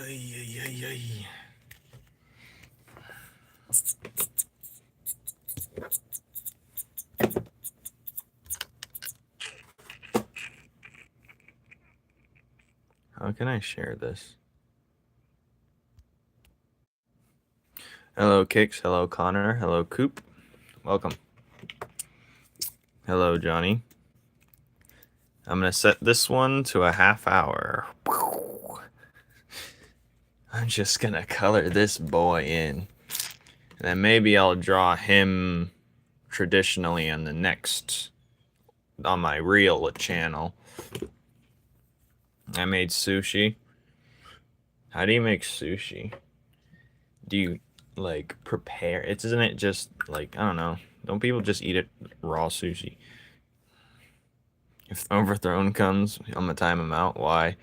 Ay, ay, ay, ay. How can I share this? Hello, Kix. Hello, Connor. Hello, Coop. Welcome. Hello, Johnny. I'm going to set this one to a half hour. I'm just going to color this boy in. And then maybe I'll draw him traditionally on the next, on my real channel. I made sushi. How do you make sushi? Do you, like, prepare? Isn't it just, like, I don't know. Don't people just eat it raw sushi? If Overthrown comes, I'm gonna time him out. Why?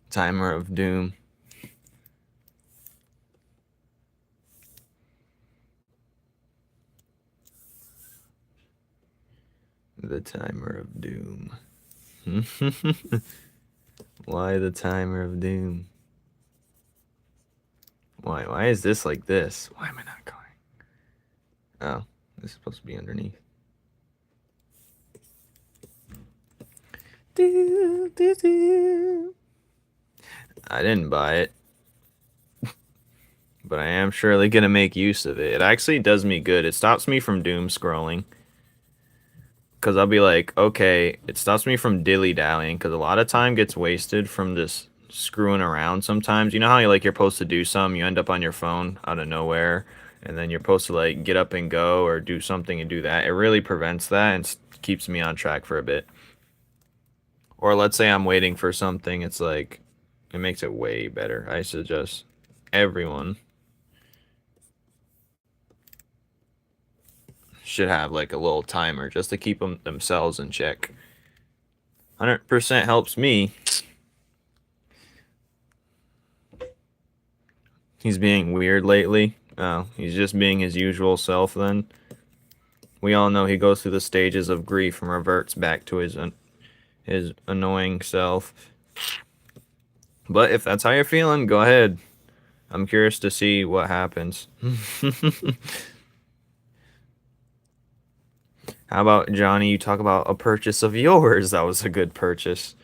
Timer of Doom. The Timer of Doom. Why the Timer of Doom? Why is this like this? Why am I not going? Oh, this is supposed to be underneath. I didn't buy it, but I am surely gonna make use of it. It actually does me good. It stops me from doom scrolling. Because I'll be like, okay, it stops me from dilly-dallying, because a lot of time gets wasted from just screwing around sometimes. You know how you're supposed to do something, you end up on your phone out of nowhere, and then you're supposed to like get up and go or do something and do that. It really prevents that and keeps me on track for a bit. Or let's say I'm waiting for something, it's like, it makes it way better. I suggest everyone should have like a little timer just to keep themselves in check. 100% helps me. He's being weird lately. Oh, he's just being his usual self then. We all know he goes through the stages of grief and reverts back to his annoying self. But if that's how you're feeling, go ahead. I'm curious to see what happens. How about, Johnny, you talk about a purchase of yours. That was a good purchase.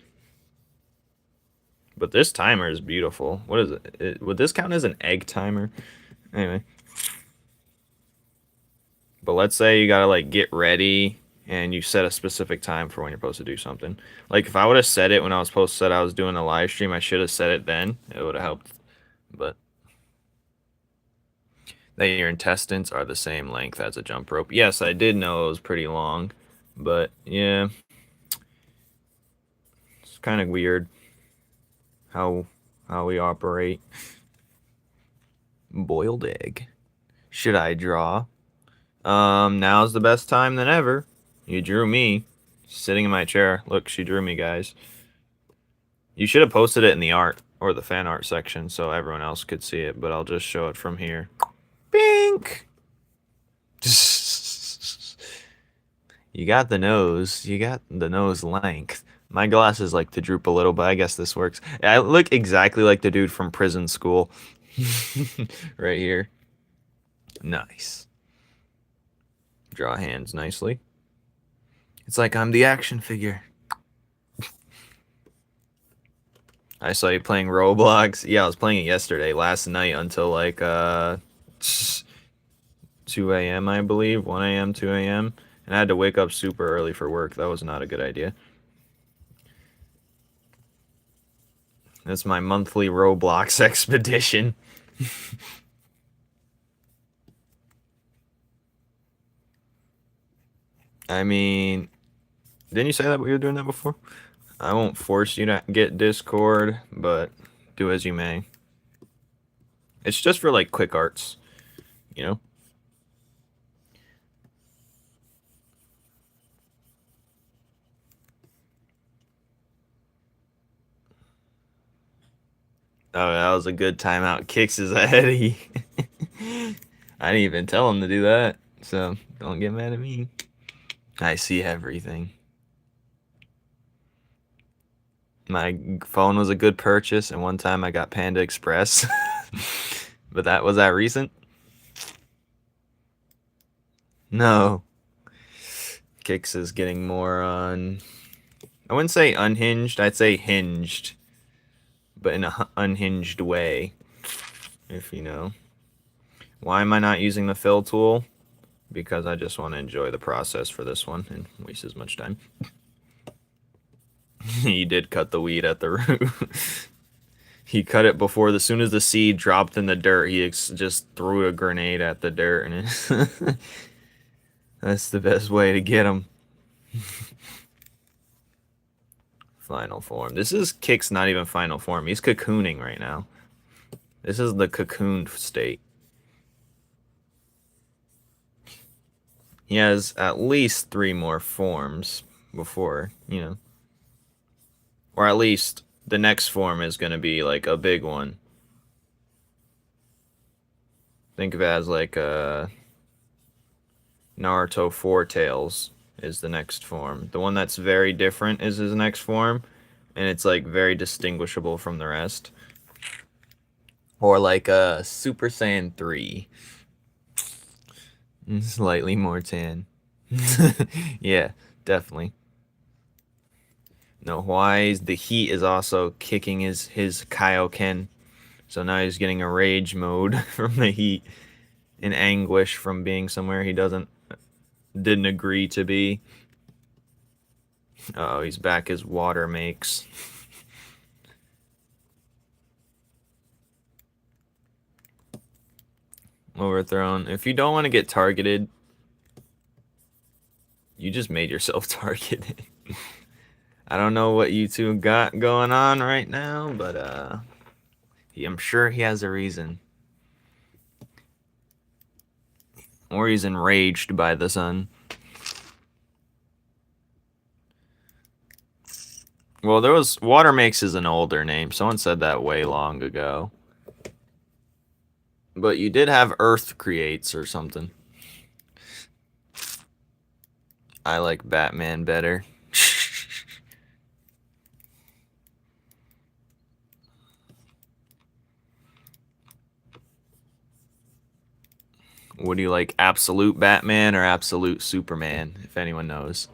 But this timer is beautiful. What is it? Would this count as an egg timer? Anyway. But let's say you gotta like get ready and you set a specific time for when you're supposed to do something. Like if I would have said it when I was supposed to set I was doing a live stream, I should have said it then. It would have helped. But that your intestines are the same length as a jump rope. Yes, I did know it was pretty long. But yeah. It's kind of weird how we operate. Boiled egg. Should I draw? Now's the best time than ever. You drew me. Sitting in my chair. Look, she drew me, guys. You should have posted it in the art or the fan art section so everyone else could see it, but I'll just show it from here. Bink! You got the nose. You got the nose length. My glasses like to droop a little, but I guess this works. I look exactly like the dude from Prison School. Right here. Nice. Draw hands nicely. It's like I'm the action figure. I saw you playing Roblox. Yeah, I was playing it yesterday, last night, until like 2 a.m. I believe, 1 a.m., 2 a.m. And I had to wake up super early for work. That was not a good idea. That's my monthly Roblox expedition. I mean, didn't you say that we were doing that before? I won't force you to get Discord, but do as you may. It's just for like quick arts, you know? Oh, that was a good timeout. Kicks his Eddie. I didn't even tell him to do that, so don't get mad at me. I see everything. My phone was a good purchase, and one time I got Panda Express. But was that recent? No. Kix is getting more on. I wouldn't say unhinged. I'd say hinged, but in a unhinged way. If you know. Why am I not using the fill tool? Because I just want to enjoy the process for this one and waste as much time. He did cut the weed at the root. He cut it before, as soon as the seed dropped in the dirt, he just threw a grenade at the dirt, and that's the best way to get him. Final form. This is Kix's not even final form. He's cocooning right now. This is the cocooned state. He has at least 3 more forms before, you know. Or at least the next form is going to be like a big one. Think of it as like a Naruto Four Tails is the next form. The one that's very different is his next form, and it's like very distinguishable from the rest. Or like a Super Saiyan 3. Slightly more tan. Yeah, definitely. No, why the heat is also kicking his Kaioken. So now he's getting a rage mode from the heat, in anguish from being somewhere he didn't agree to be. Oh, he's back as water makes. Overthrown. If you don't want to get targeted, you just made yourself targeted. I don't know what you two got going on right now, but I'm sure he has a reason. Or he's enraged by the sun. Well, Water Makes is an older name. Someone said that way long ago. But you did have Earth Creates or something. I like Batman better. Would you like Absolute Batman or Absolute Superman, if anyone knows?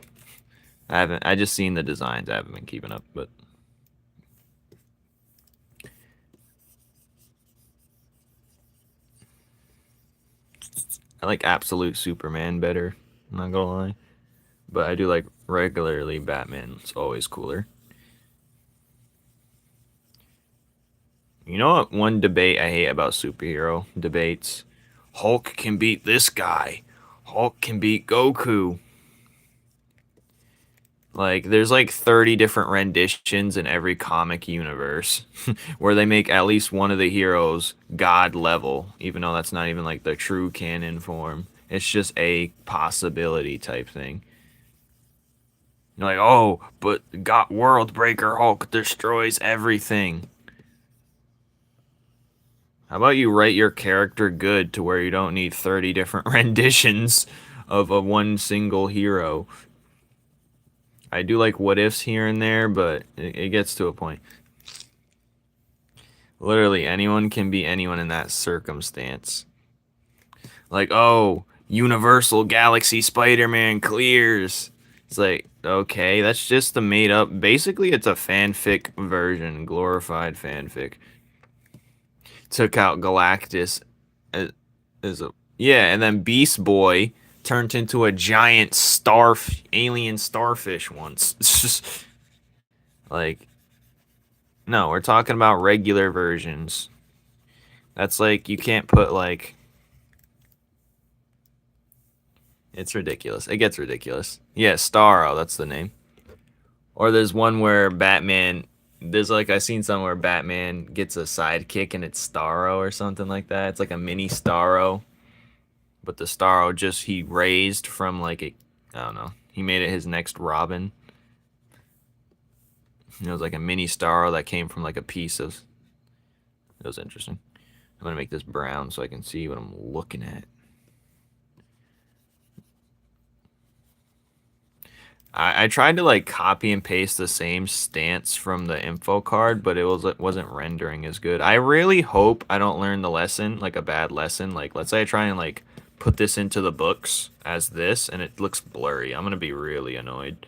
I just seen the designs. I haven't been keeping up, but I like Absolute Superman better. I'm not gonna lie. But I do like regularly Batman. It's always cooler. You know what? One debate I hate about superhero debates: Hulk can beat this guy. Hulk can beat Goku. Like, there's like 30 different renditions in every comic universe where they make at least one of the heroes god level, even though that's not even like the true canon form. It's just a possibility type thing. You're like, oh, but got Worldbreaker Hulk destroys everything. How about you write your character good to where you don't need 30 different renditions of a one single hero? I do like what ifs here and there, but it gets to a point. Literally, anyone can be anyone in that circumstance. Like, oh, Universal Galaxy Spider-Man clears. It's like, okay, that's just the made up. Basically, it's a fanfic version, glorified fanfic. Took out Galactus as a and then Beast Boy turned into a giant alien starfish once. It's just like, no, we're talking about regular versions. That's like, you can't put like, it's ridiculous. It gets ridiculous. Yeah, Starro, that's the name. Or there's one where there's like, I seen somewhere Batman gets a sidekick and it's Starro or something like that. It's like a mini Starro. But the Starro he raised from like I don't know. He made it his next Robin. It was like a mini Starro that came from like a piece of. It was interesting. I'm gonna make this brown so I can see what I'm looking at. I tried to like copy and paste the same stance from the info card, but it wasn't rendering as good. I really hope I don't learn the lesson, like a bad lesson. Like let's say I try and like put this into the books as this and it looks blurry. I'm gonna be really annoyed.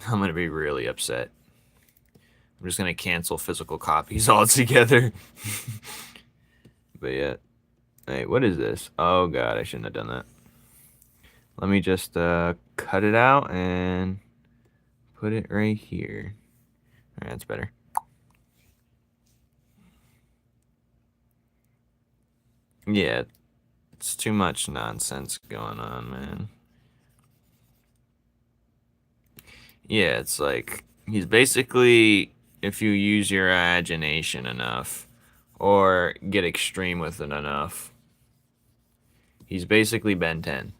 I'm gonna be really upset. I'm just gonna cancel physical copies altogether. But yeah. Hey, what is this? Oh god, I shouldn't have done that. Let me just cut it out and put it right here. Alright, that's better. Yeah, it's too much nonsense going on, man. Yeah, it's like he's basically if you use your imagination enough or get extreme with it enough, he's basically Ben 10.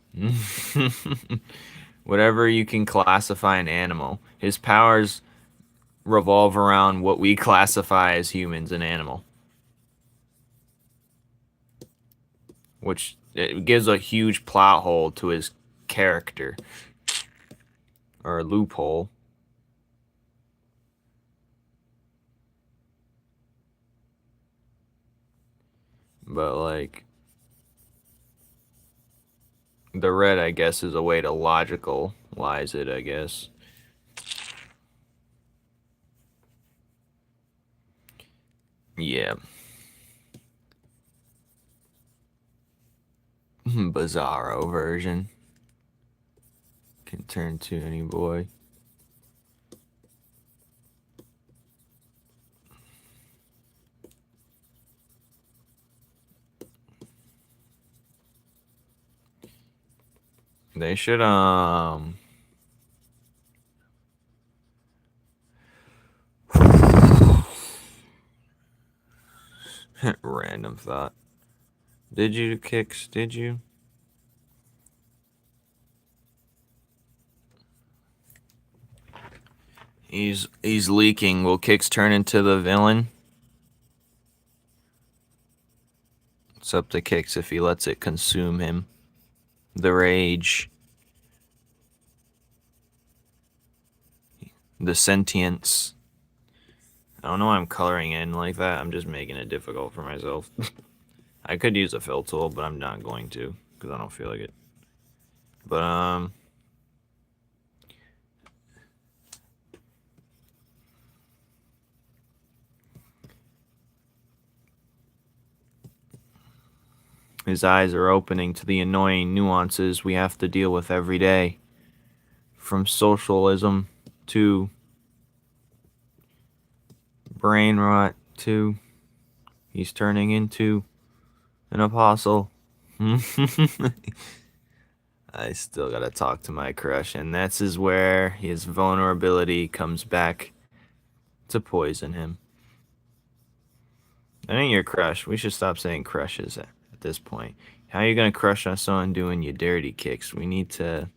Whatever you can classify an animal, his powers revolve around what we classify as humans an animal, which it gives a huge plot hole to his character or a loophole. But like the red, I guess, is a way to logicalize it, I guess. Yeah. Bizarro version. Can turn to any boy. They should random thought. Did you kicks? Did you? He's leaking. Will Kicks turn into the villain? It's up to Kicks if he lets it consume him. The rage. The sentience. I don't know why I'm coloring in like that. I'm just making it difficult for myself. I could use a fill tool, but I'm not going to because I don't feel like it. But his eyes are opening to the annoying nuances we have to deal with every day. From socialism to brain rot to he's turning into an apostle. I still gotta talk to my crush, and that's is where his vulnerability comes back to poison him. That ain't your crush. We should stop saying crushes at this point. How are you gonna crush on someone doing you dirty kicks? We need to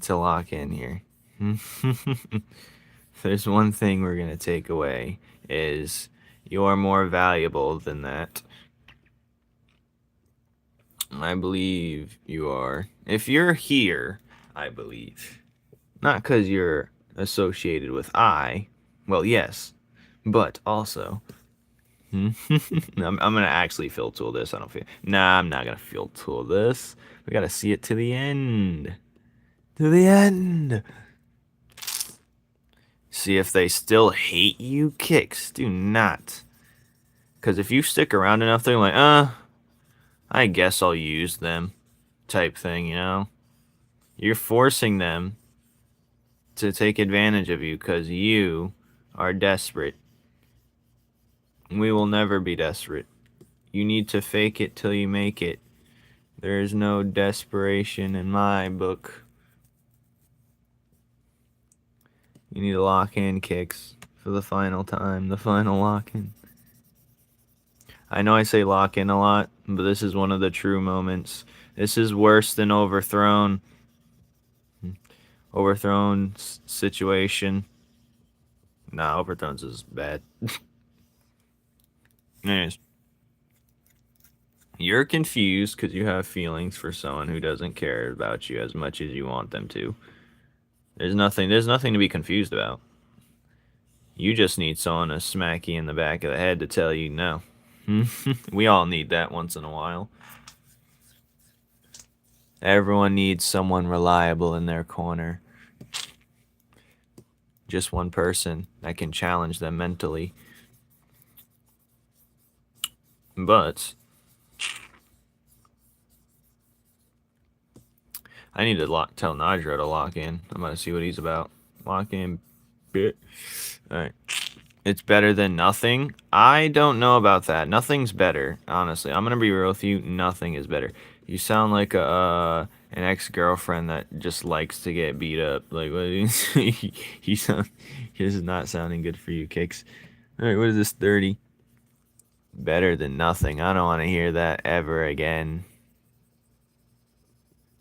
lock in here. There's one thing we're gonna take away is you're more valuable than that. I believe you are. If you're here, I believe. Not because you're associated with I. Well, yes. But also. I'm going to actually fill tool this. I don't feel. Nah, I'm not going to fill tool this. We got to see it to the end. To the end. See if they still hate you, kicks. Do not. Because if you stick around enough, they're like, I guess I'll use them. Type thing, you know? You're forcing them to take advantage of you because you are desperate. We will never be desperate. You need to fake it till you make it. There is no desperation in my book. You need to lock in kicks for the final time, the final lock in. I know I say lock in a lot, but this is one of the true moments. This is worse than overthrown. Overthrown situation. Nah, overthrown's is bad. Anyways. You're confused because you have feelings for someone who doesn't care about you as much as you want them to. There's nothing to be confused about. You just need someone to smack you in the back of the head to tell you no. We all need that once in a while. Everyone needs someone reliable in their corner. Just one person that can challenge them mentally. But I need to tell Nigro to lock in. I'm gonna see what he's about. Lock in, bit. All right. It's better than nothing. I don't know about that. Nothing's better, honestly. I'm gonna be real with you. Nothing is better. You sound like a an ex-girlfriend that just likes to get beat up. Like what? You sound. This is not sounding good for you, Kicks. All right, what is this? 30. Better than nothing. I don't want to hear that ever again.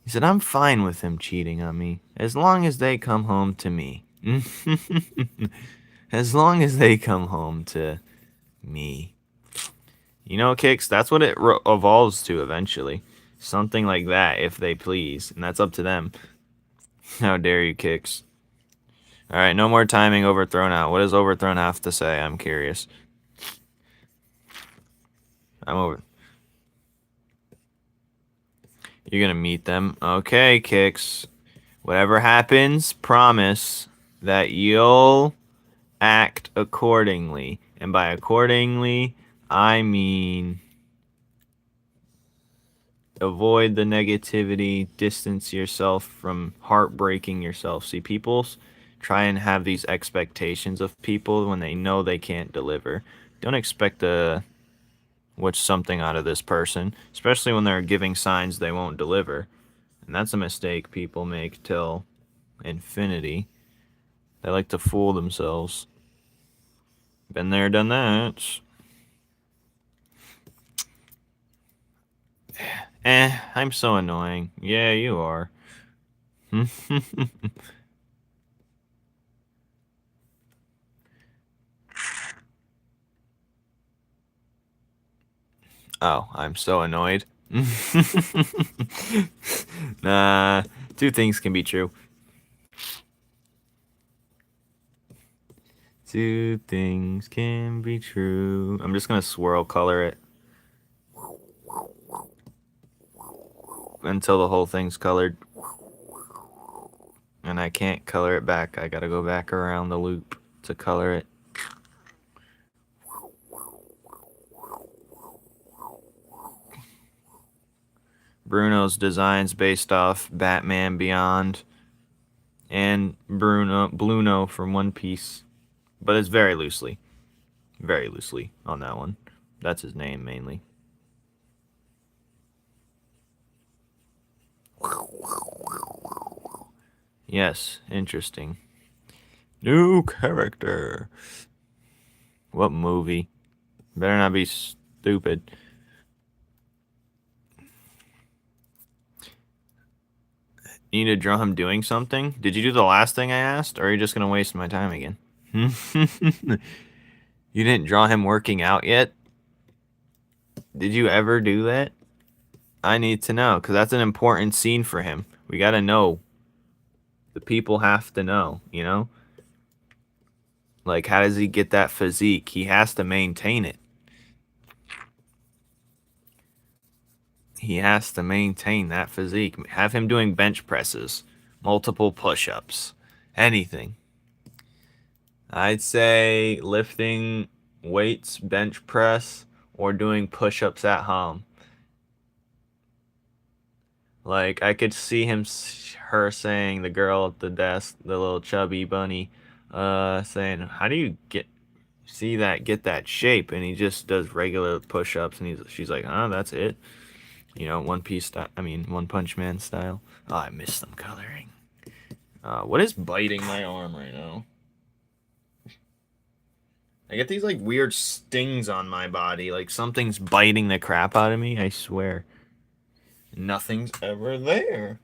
He said, I'm fine with him cheating on me as long as they come home to me. As long as they come home to me. You know, Kicks, that's what it evolves to eventually. Something like that, if they please. And that's up to them. How dare you, Kicks. Alright, no more timing overthrown out. What does overthrown have to say? I'm curious. I'm over. You're gonna meet them. Okay, Kicks. Whatever happens, promise that you'll act accordingly. And by accordingly, I mean avoid the negativity, distance yourself from heartbreaking yourself. See, people try and have these expectations of people when they know they can't deliver. Don't expect something out of this person, especially when they're giving signs they won't deliver. And that's a mistake people make till infinity. They like to fool themselves. Been there, done that. I'm so annoying. Yeah, you are. Oh, I'm so annoyed. Nah, two things can be true. Two things can be true. I'm just gonna swirl color it until the whole thing's colored. And I can't color it back. I gotta go back around the loop to color it. Bruno's designs based off Batman Beyond and Bluno from One Piece, but it's very loosely on that one. That's his name mainly. Yes, interesting. New character. What movie? Better not be stupid. You need to draw him doing something? Did you do the last thing I asked, or are you just gonna waste my time again? You didn't draw him working out yet? Did you ever do that? I need to know, because that's an important scene for him. We gotta know. The people have to know, you know? Like, how does he get that physique? He has to maintain it. He has to maintain that physique. Have him doing bench presses, multiple push-ups, anything. I'd say lifting weights, bench press, or doing push-ups at home. Like, I could see her saying, the girl at the desk, the little chubby bunny, saying, how do you get that shape? And he just does regular push-ups, and she's like, that's it. You know, One Punch Man style. Oh, I miss them coloring. What is biting my arm right now? I get these, like, weird stings on my body. Like, something's biting the crap out of me, I swear. Nothing's ever there.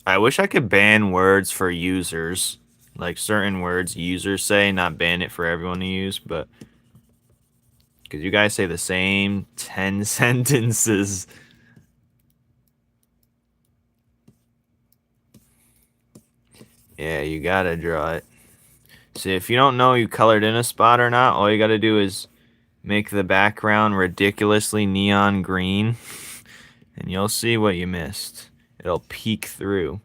I wish I could ban words for users. Like certain words users say, not ban it for everyone to use, but because you guys say the same 10 sentences. Yeah, you gotta draw it. See, if you don't know you colored in a spot or not, all you gotta do is make the background ridiculously neon green, and you'll see what you missed. It'll peek through.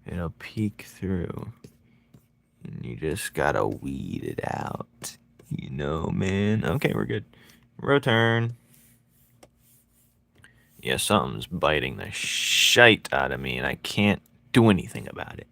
It'll peek through. And you just gotta weed it out. You know, man. Okay, we're good. Return. Yeah, something's biting the shite out of me, and I can't do anything about it.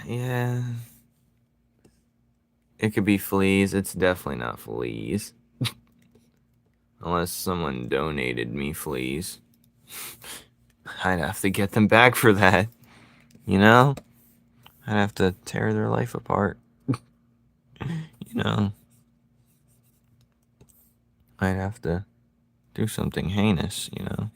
Yeah. It could be fleas. It's definitely not fleas. Unless someone donated me fleas. I'd have to get them back for that. You know? I'd have to tear their life apart. You know? I'd have to do something heinous, you know?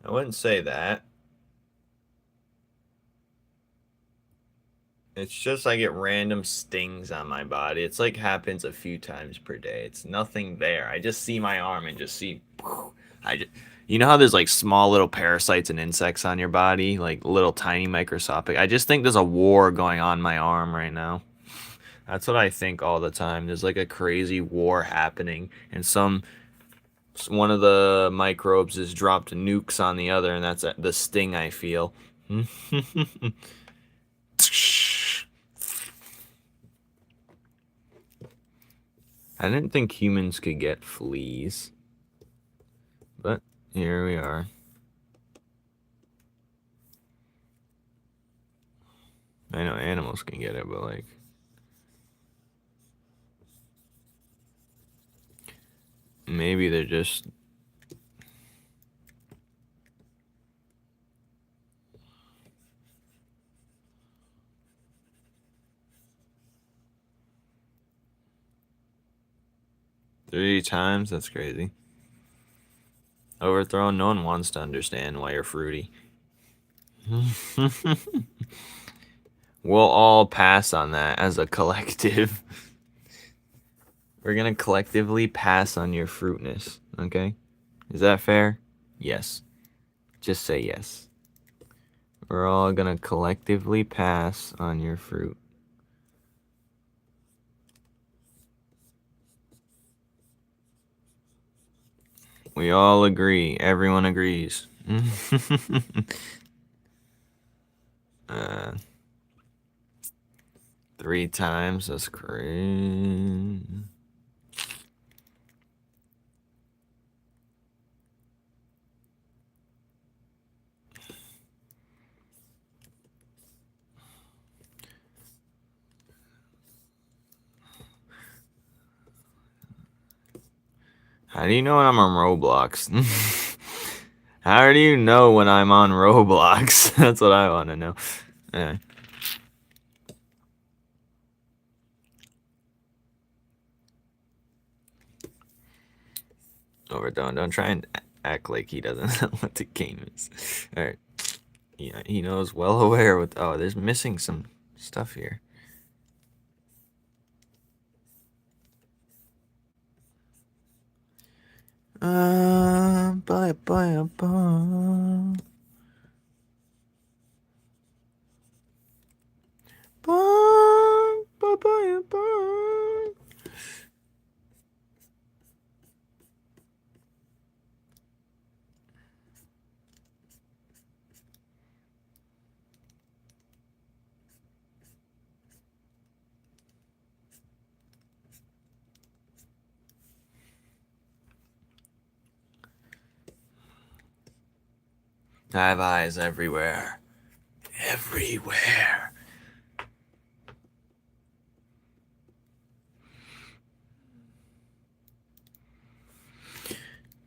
I wouldn't say that. It's just I get random stings on my body. It's like happens a few times per day. It's nothing there. I just see my arm and just see. I just, you know how there's like small little parasites and insects on your body, like little tiny microscopic. I just think there's a war going on my arm right now. That's what I think all the time. There's like a crazy war happening, and one of the microbes has dropped nukes on the other, and that's the sting I feel. I didn't think humans could get fleas, but here we are. I know animals can get it, but like, maybe they're just. Three times? That's crazy. Overthrown? No one wants to understand why you're fruity. We'll all pass on that as a collective. We're gonna collectively pass on your fruitness, okay? Is that fair? Yes. Just say yes. We're all gonna collectively pass on your fruit. We all agree. Everyone agrees. uh, three times. That's crazy. How do you know when I'm on Roblox? How do you know when I'm on Roblox? That's what I want to know. Anyway. Overdone. Don't try and act like he doesn't know what the game is. Alright. Yeah, he knows well aware with. Oh, there's missing some stuff here. Bye, bye, bye. Bye, bye, bye, bye. I have eyes everywhere. Everywhere.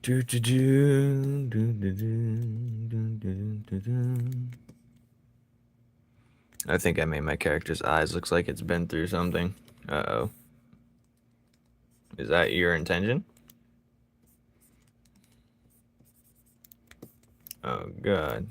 Do, do, do, do, do, do, do, do, do. I think I made my character's eyes looks like it's been through something. Uh-oh. Is that your intention? Oh, God.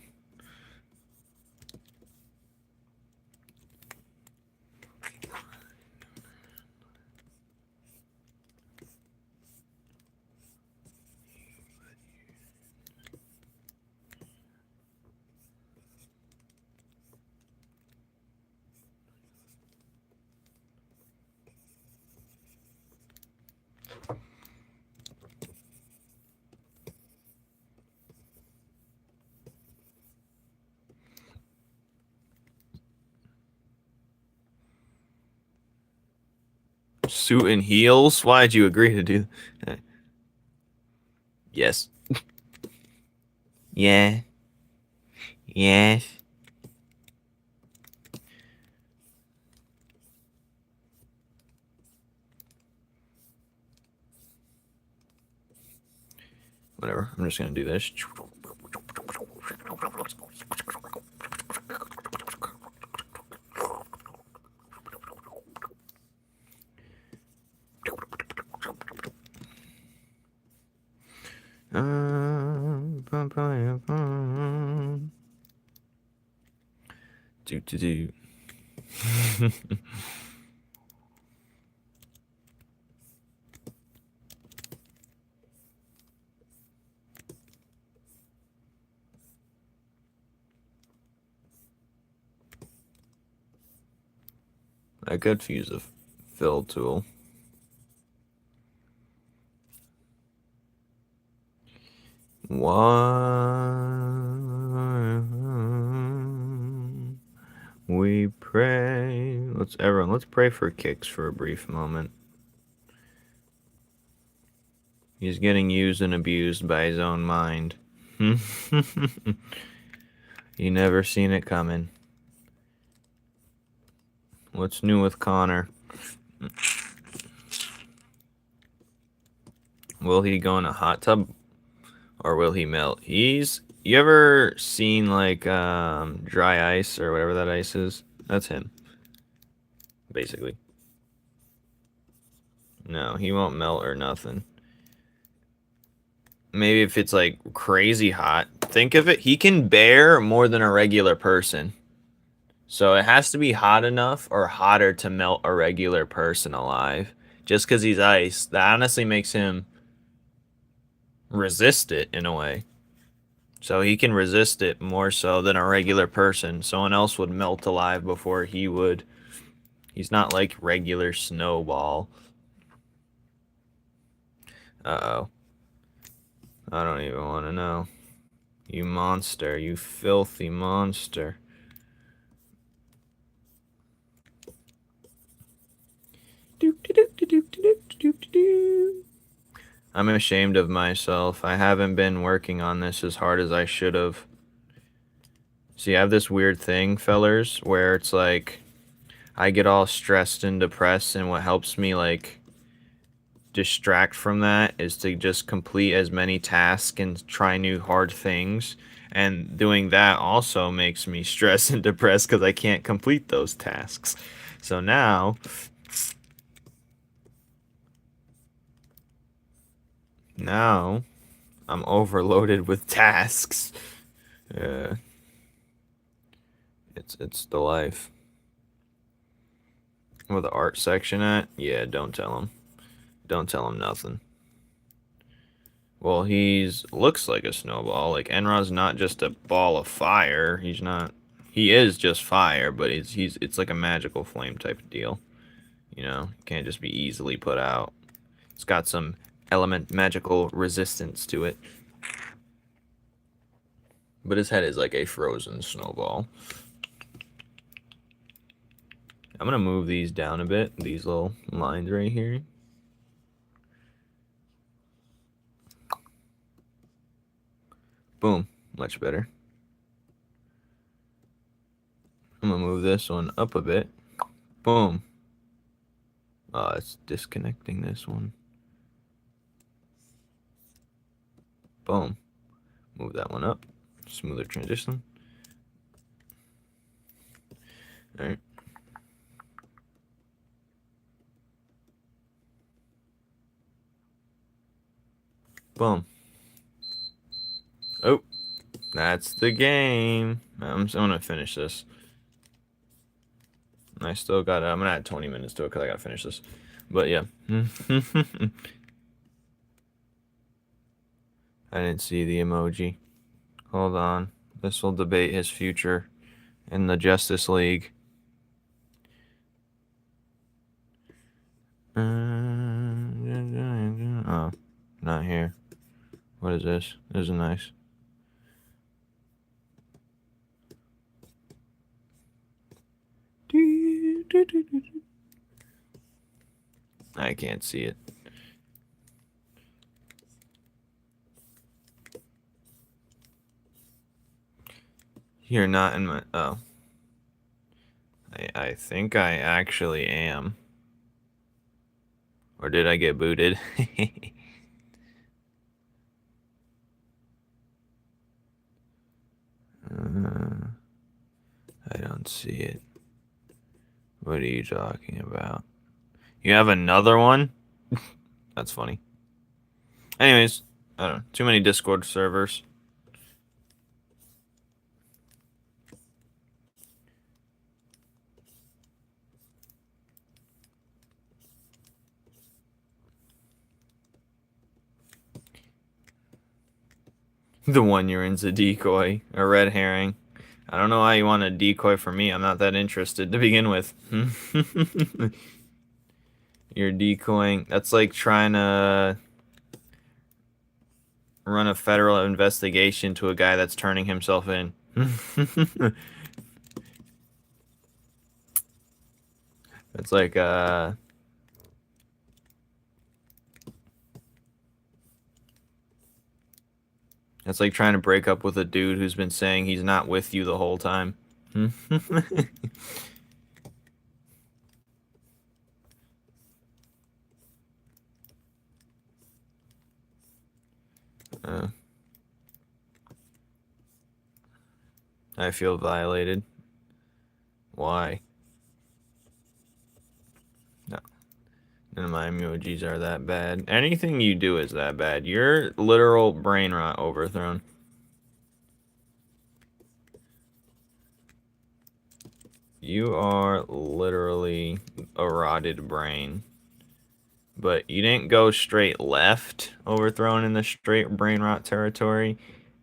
Suit and heels? Why'd you agree to do that? Yes. Yeah. Yes. Whatever. I'm just gonna do this. Do do do. I could use a fill tool. One we pray. Let's pray for kicks for a brief moment. He's getting used and abused by his own mind. You never seen it coming. What's new with Connor? Will he go in a hot tub or will he melt? You ever seen like dry ice or whatever that ice is? That's him. Basically. No, he won't melt or nothing. Maybe if it's like crazy hot. Think of it, he can bear more than a regular person. So it has to be hot enough or hotter to melt a regular person alive. Just because he's ice, that honestly makes him resist it in a way. So he can resist it more so than a regular person. Someone else would melt alive before he would. He's not like regular Snowball. Uh-oh. I don't even want to know. You monster. You filthy monster. I'm ashamed of myself. I haven't been working on this as hard as I should have. See, I have this weird thing, fellers, where it's like I get all stressed and depressed, and what helps me like distract from that is to just complete as many tasks and try new hard things. And doing that also makes me stressed and depressed because I can't complete those tasks. So now I'm overloaded with tasks. Uh, it's the life. Where the art section at? Yeah, don't tell him. Don't tell him nothing. Well, looks like a snowball. Like Enra's not just a ball of fire. He's not. He is just fire, but it's like a magical flame type of deal. You know, can't just be easily put out. It's got some magical resistance to it. But his head is like a frozen snowball. I'm gonna move these down a bit. These little lines right here. Boom. Much better. I'm gonna move this one up a bit. Boom. It's disconnecting this one. Boom. Move that one up. Smoother transition. Alright. Boom. Oh, that's the game. I'm gonna finish this. I still got. I'm gonna add 20 minutes to it because I gotta finish this. But yeah. I didn't see the emoji. Hold on. This will debate his future in the Justice League. Oh, not here. What is this? This is nice. I can't see it. You're not in my... Oh. I think I actually am. Or did I get booted? I don't see it. What are you talking about? You have another one? That's funny. Anyways, I don't know. Too many Discord servers. The one you're in's a decoy, a red herring. I don't know why you want a decoy for me. I'm not that interested to begin with. You're decoying. That's like trying to run a federal investigation to a guy that's turning himself in. It's like it's like trying to break up with a dude who's been saying he's not with you the whole time. I feel violated. Why? No. None of my emojis are that bad. Anything you do is that bad. You're literal brain rot overthrown. You are literally a rotted brain. But you didn't go straight left, overthrown in the straight brain rot territory.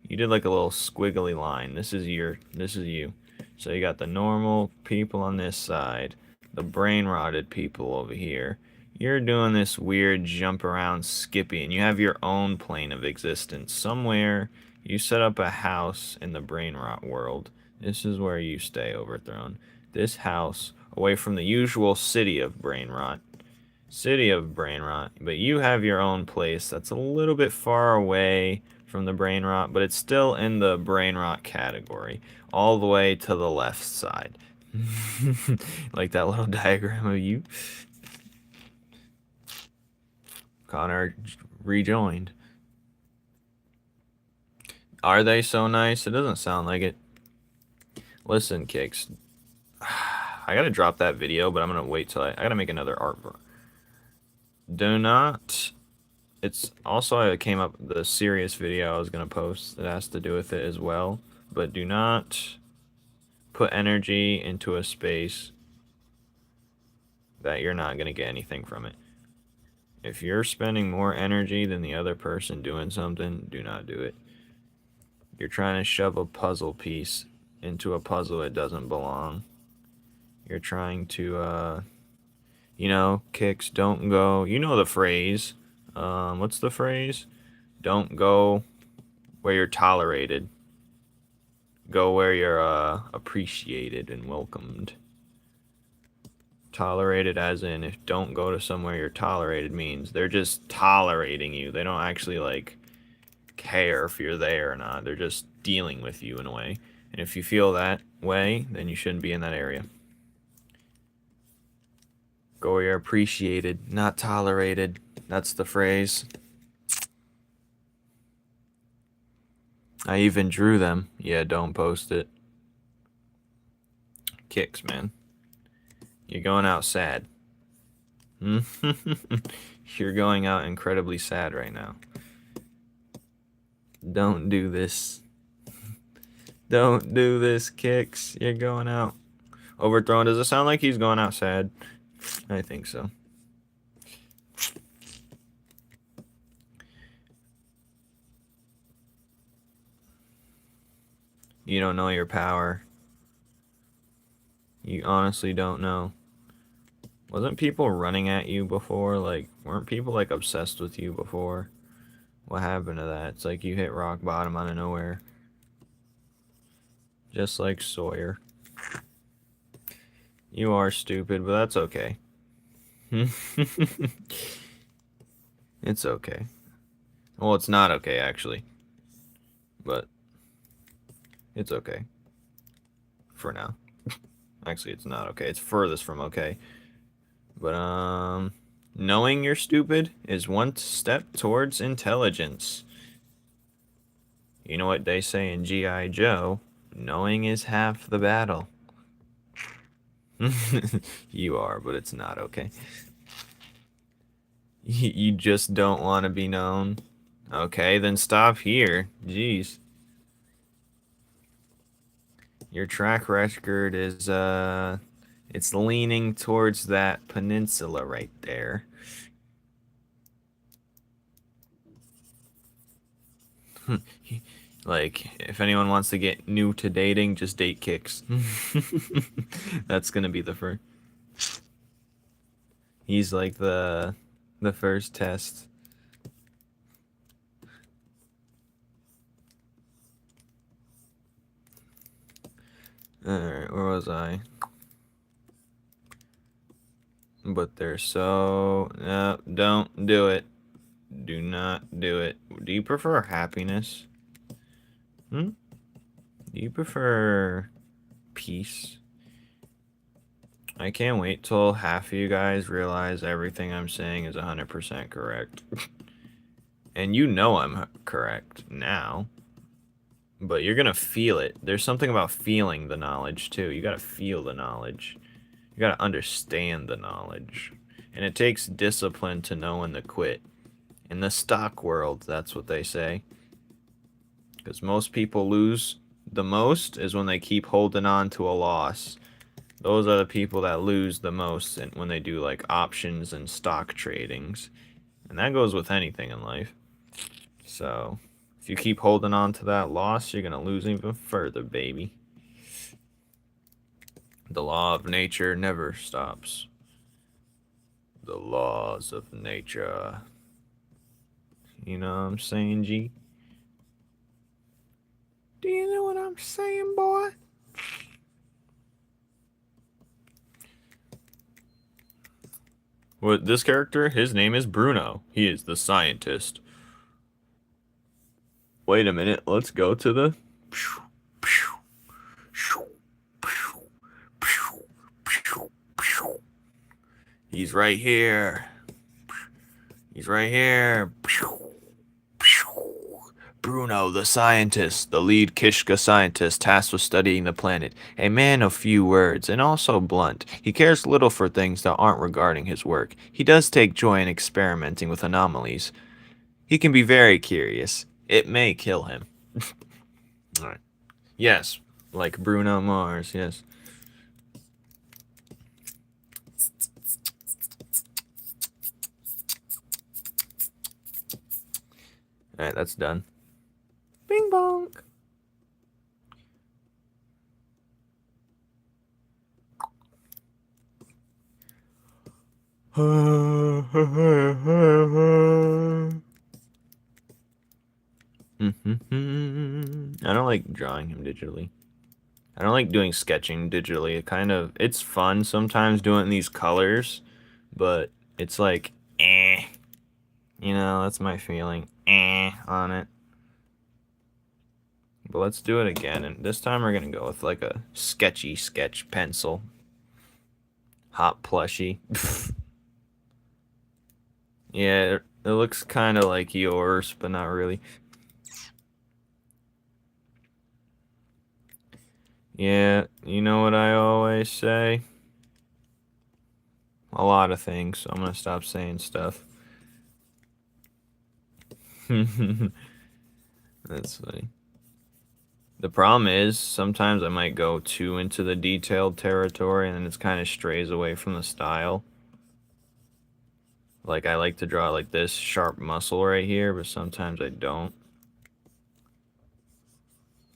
You did like a little squiggly line. This is you. So you got the normal people on this side, the brain rotted people over here. You're doing this weird jump around skippy, and you have your own plane of existence. Somewhere you set up a house in the brain rot world. This is where you stay overthrown. This house, away from the usual city of brain rot. But you have your own place that's a little bit far away from the brain rot, but it's still in the brain rot category, all the way to the left side. Like that little diagram of you. Connor rejoined. Are they so nice? It doesn't sound like it. Listen, Kicks. I gotta drop that video, but I'm gonna wait till I gotta make another art. Do not. It's also, it came up the serious video I was gonna post that has to do with it as well. But do not put energy into a space that you're not gonna get anything from it. If you're spending more energy than the other person doing something, do not do it. You're trying to shove a puzzle piece into a puzzle it doesn't belong. You're trying to, you know, Kicks, don't go. You know the phrase. What's the phrase? Don't go where you're tolerated. Go where you're appreciated and welcomed. Tolerated as in, if don't go to somewhere you're tolerated means they're just tolerating you. They don't actually like care if you're there or not. They're just dealing with you in a way. And if you feel that way, then you shouldn't be in that area. Go where you're appreciated, not tolerated. That's the phrase. I even drew them. Yeah, don't post it. Kicks, man. You're going out sad. You're going out incredibly sad right now. Don't do this. Don't do this, Kicks. You're going out. Overthrown. Does it sound like he's going out sad? I think so. You don't know your power. You honestly don't know. Wasn't people running at you before? Like, weren't people like obsessed with you before? What happened to that? It's like you hit rock bottom out of nowhere. Just like Sawyer. You are stupid, but that's okay. It's okay. Well, it's not okay, actually. But it's okay. For now. Actually, it's not okay. It's furthest from okay. But, knowing you're stupid is one step towards intelligence. You know what they say in G.I. Joe? Knowing is half the battle. You are, but it's not okay. You just don't want to be known. Okay, then stop here. Jeez. Your track record is, it's leaning towards that peninsula right there. Like, if anyone wants to get new to dating, just date Kicks. That's gonna be the first. He's like the first test. Alright, where was I? But they're so... No, don't do it. Do not do it. Do you prefer happiness? Do you prefer peace? I can't wait till half of you guys realize everything I'm saying is 100% correct. And you know I'm correct now. But you're gonna feel it. There's something about feeling the knowledge, too. You gotta feel the knowledge. You gotta understand the knowledge. And it takes discipline to know when to quit. In the stock world, that's what they say. Because most people lose the most is when they keep holding on to a loss. Those are the people that lose the most when they do like options and stock tradings. And that goes with anything in life. So, if you keep holding on to that loss, you're going to lose even further, baby. The law of nature never stops. The laws of nature. You know what I'm saying, G? Do you know what I'm saying, boy? Well, this character, his name is Bruno. He is the scientist. Wait a minute, let's go to the... He's right here. He's right here. Bruno, the scientist, the lead Kishka scientist tasked with studying the planet. A man of few words, and also blunt. He cares little for things that aren't regarding his work. He does take joy in experimenting with anomalies. He can be very curious. It may kill him. Alright. Yes, like Bruno Mars, yes. Alright, that's done. Bing bong. I don't like drawing him digitally. I don't like doing sketching digitally. It's fun sometimes doing these colors, but it's like, eh. You know, that's my feeling. On it. But let's do it again, and this time we're gonna go with like a sketchy sketch pencil. Hot plushy. Yeah, it looks kind of like yours, but not really. Yeah, you know what I always say? A lot of things, so I'm gonna stop saying stuff. That's funny. The problem is, sometimes I might go too into the detailed territory, and then it's kind of strays away from the style. Like, I like to draw like this sharp muscle right here, but sometimes I don't.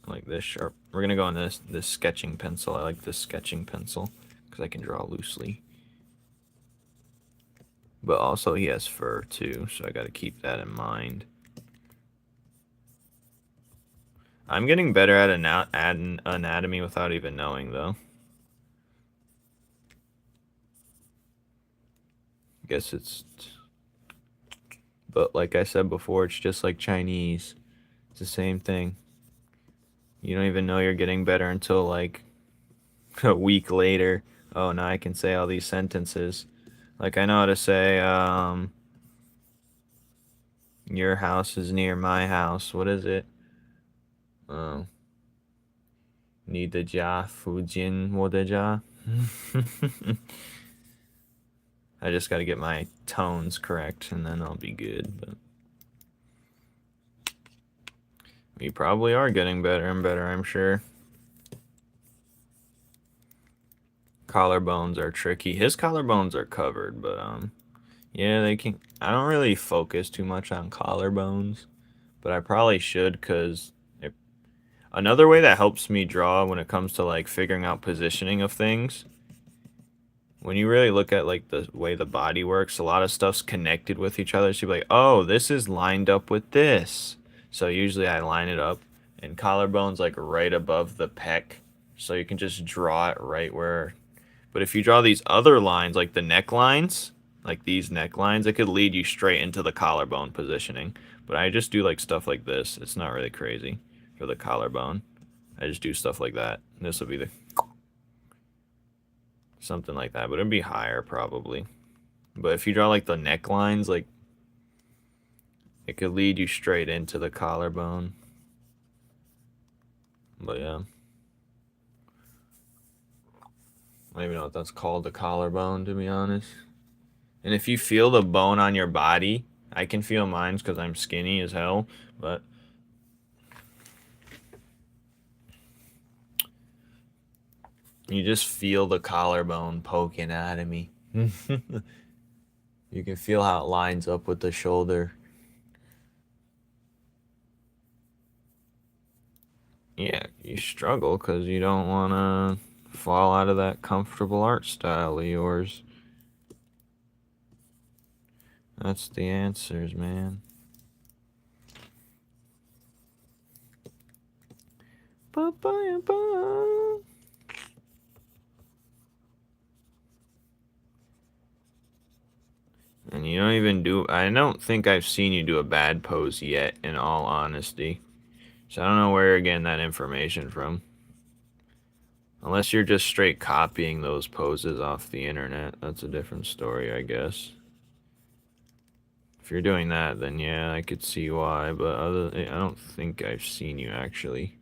Like this sharp. We're gonna go on this sketching pencil. I like this sketching pencil because I can draw loosely. But also he has fur too, so I gotta keep that in mind. I'm getting better at anatomy without even knowing, though. Guess it's... But like I said before, it's just like Chinese. It's the same thing. You don't even know you're getting better until like a week later. Oh, now I can say all these sentences. Like I know how to say, your house is near my house. What is it? Oh, 你的家附近我的家. I just got to get my tones correct, and then I'll be good. But we probably are getting better and better, I'm sure. Collarbones are tricky. His collarbones are covered, but yeah, they can. I don't really focus too much on collarbones, but I probably should, because another way that helps me draw when it comes to like figuring out positioning of things, when you really look at like the way the body works, a lot of stuff's connected with each other. So you're like, oh, this is lined up with this. So usually I line it up, and collarbone's like right above the pec, so you can just draw it right where. But if you draw these other lines, like the necklines, like these necklines, it could lead you straight into the collarbone positioning. But I just do like stuff like this. It's not really crazy for the collarbone. I just do stuff like that. This will be the something like that, but it'd be higher probably. But if you draw like the necklines, like it could lead you straight into the collarbone. But yeah. I don't even know what that's called, the collarbone, to be honest. And if you feel the bone on your body, I can feel mine because I'm skinny as hell, but you just feel the collarbone poking out of me. You can feel how it lines up with the shoulder. Yeah, you struggle because you don't want to fall out of that comfortable art style of yours. That's the answers, man. Ba-ba-ba. And you don't even do... I don't think I've seen you do a bad pose yet, in all honesty. So I don't know where you're getting that information from. Unless you're just straight copying those poses off the internet. That's a different story, I guess. If you're doing that, then yeah, I could see why. But I don't think I've seen you actually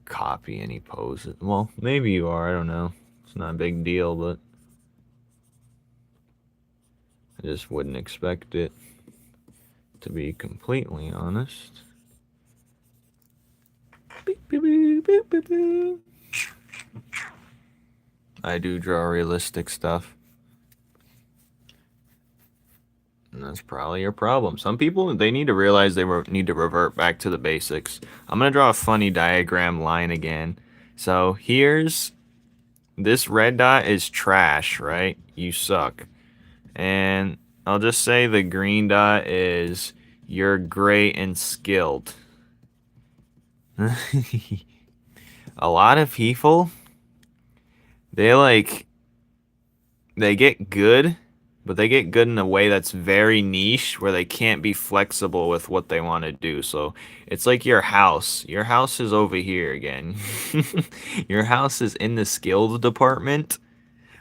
copy any poses. Well, maybe you are. I don't know. It's not a big deal, but I just wouldn't expect it, to be completely honest. Beep, beep, beep, beep, beep, beep. I do draw realistic stuff. And that's probably your problem. Some people, they need to realize they need to revert back to the basics. I'm going to draw a funny diagram line again. So here's, this red dot is trash, right? You suck. And I'll just say the green dot is you're great and skilled. A lot of people, they get good but they get good in a way that's very niche where they can't be flexible with what they want to do. So it's like your house. Your house is over here again. Your house is in the skilled department,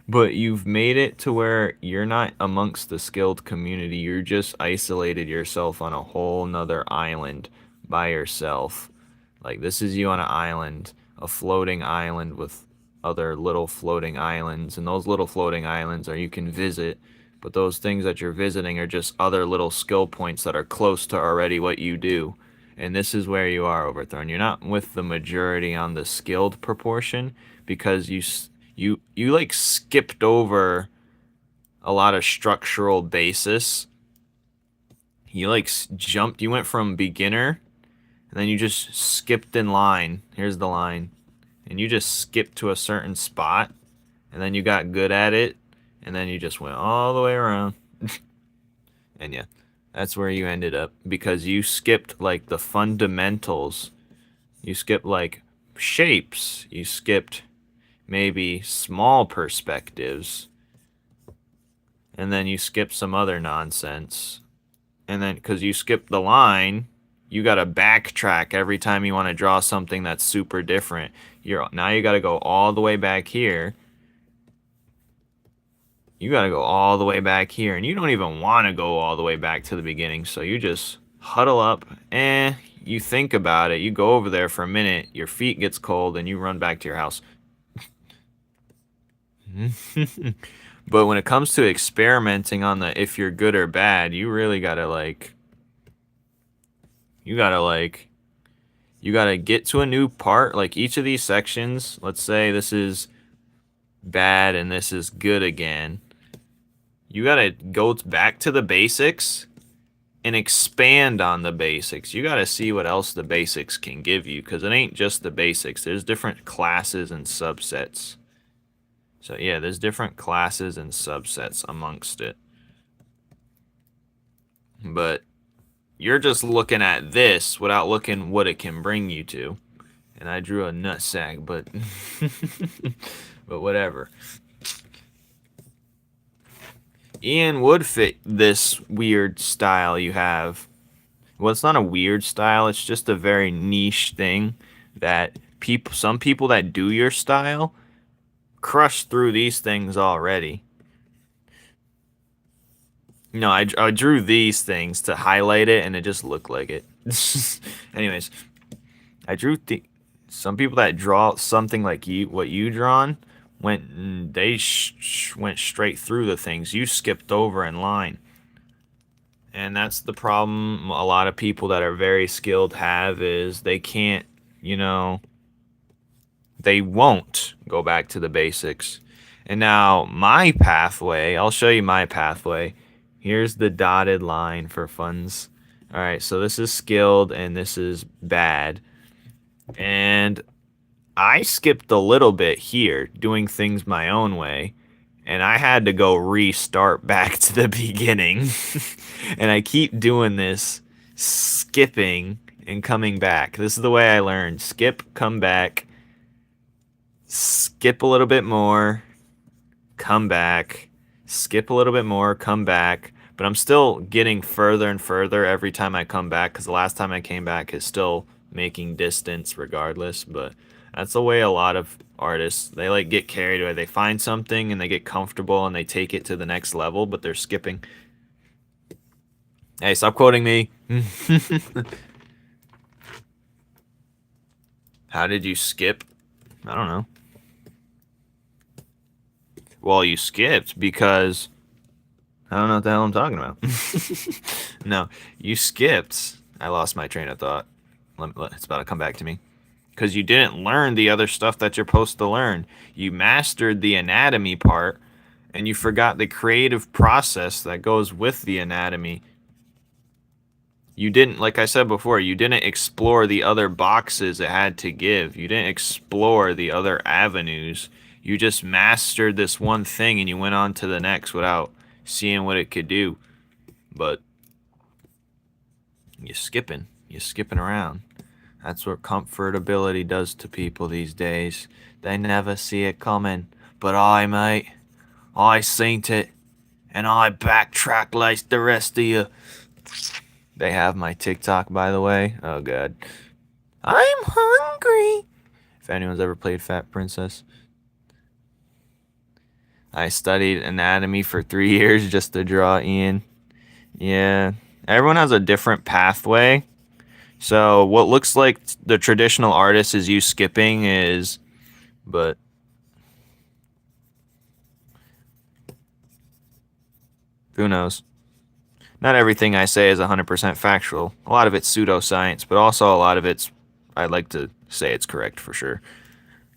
but you've made it to where you're not amongst the skilled community. You're just isolated yourself on a whole nother island by yourself. Like, this is you on an island, a floating island with other little floating islands. And those little floating islands are you can visit, but those things that you're visiting are just other little skill points that are close to already what you do. And this is where you are, Overthrown. You're not with the majority on the skilled proportion because you like skipped over a lot of structural basis. You like jumped. You went from beginner, and then you just skipped in line. Here's the line, and you just skipped to a certain spot, and then you got good at it, and then you just went all the way around. And yeah, that's where you ended up because you skipped like the fundamentals. You skipped like shapes. You skipped maybe small perspectives, and then you skip some other nonsense. And then because you skip the line, you got to backtrack every time you want to draw something that's super different. Now you got to go all the way back here. You got to go all the way back here, and you don't even want to go all the way back to the beginning. So you just huddle up, you think about it. You go over there for a minute, your feet gets cold, and you run back to your house. But when it comes to experimenting on the if you're good or bad, you really gotta you gotta get to a new part. Like each of these sections, let's say this is bad and this is good again. You gotta go back to the basics and expand on the basics. You gotta see what else the basics can give you, because it ain't just the basics. There's different classes and subsets. So yeah, there's different classes and subsets amongst it. But you're just looking at this without looking what it can bring you to. And I drew a nutsack, but but whatever. Ian would fit this weird style you have. Well, it's not a weird style, it's just a very niche thing that some people that do your style crush through these things already. No, I drew these things to highlight it, and it just looked like it. Anyways, I drew some people that draw something like what you drawn went went straight through the things you skipped over in line, and that's the problem. A lot of people that are very skilled have is they can't, they won't go back to the basics. And now my pathway, I'll show you my pathway. Here's the dotted line for funds. All right, so this is skilled and this is bad. And I skipped a little bit here, doing things my own way. And I had to go restart back to the beginning. And I keep doing this, skipping and coming back. This is the way I learned. Skip, come back. Skip a little bit more, come back, skip a little bit more, come back. But I'm still getting further and further every time I come back, because the last time I came back is still making distance regardless. But that's the way a lot of artists, they like get carried away. They find something and they get comfortable and they take it to the next level, but they're skipping. Hey, stop quoting me. How did you skip? I don't know. Well, you skipped because I don't know what the hell I'm talking about. No, you skipped. I lost my train of thought. It's about to come back to me. Because you didn't learn the other stuff that you're supposed to learn. You mastered the anatomy part, and you forgot the creative process that goes with the anatomy. You didn't, like I said before, you didn't explore the other boxes it had to give. You didn't explore the other avenues. You just mastered this one thing and you went on to the next without seeing what it could do. But you're skipping around. That's what comfortability does to people these days. They never see it coming. But I, mate, I seen it. and I backtrack like the rest of you. They have my TikTok, by the way. Oh, God. I'm hungry. If anyone's ever played Fat Princess. I studied anatomy for 3 years just to draw Ian. Yeah. Everyone has a different pathway. So what looks like the traditional artist is you skipping is... But... Who knows? Not everything I say is 100% factual. A lot of it's pseudoscience, but also a lot of it's... I'd like to say it's correct for sure.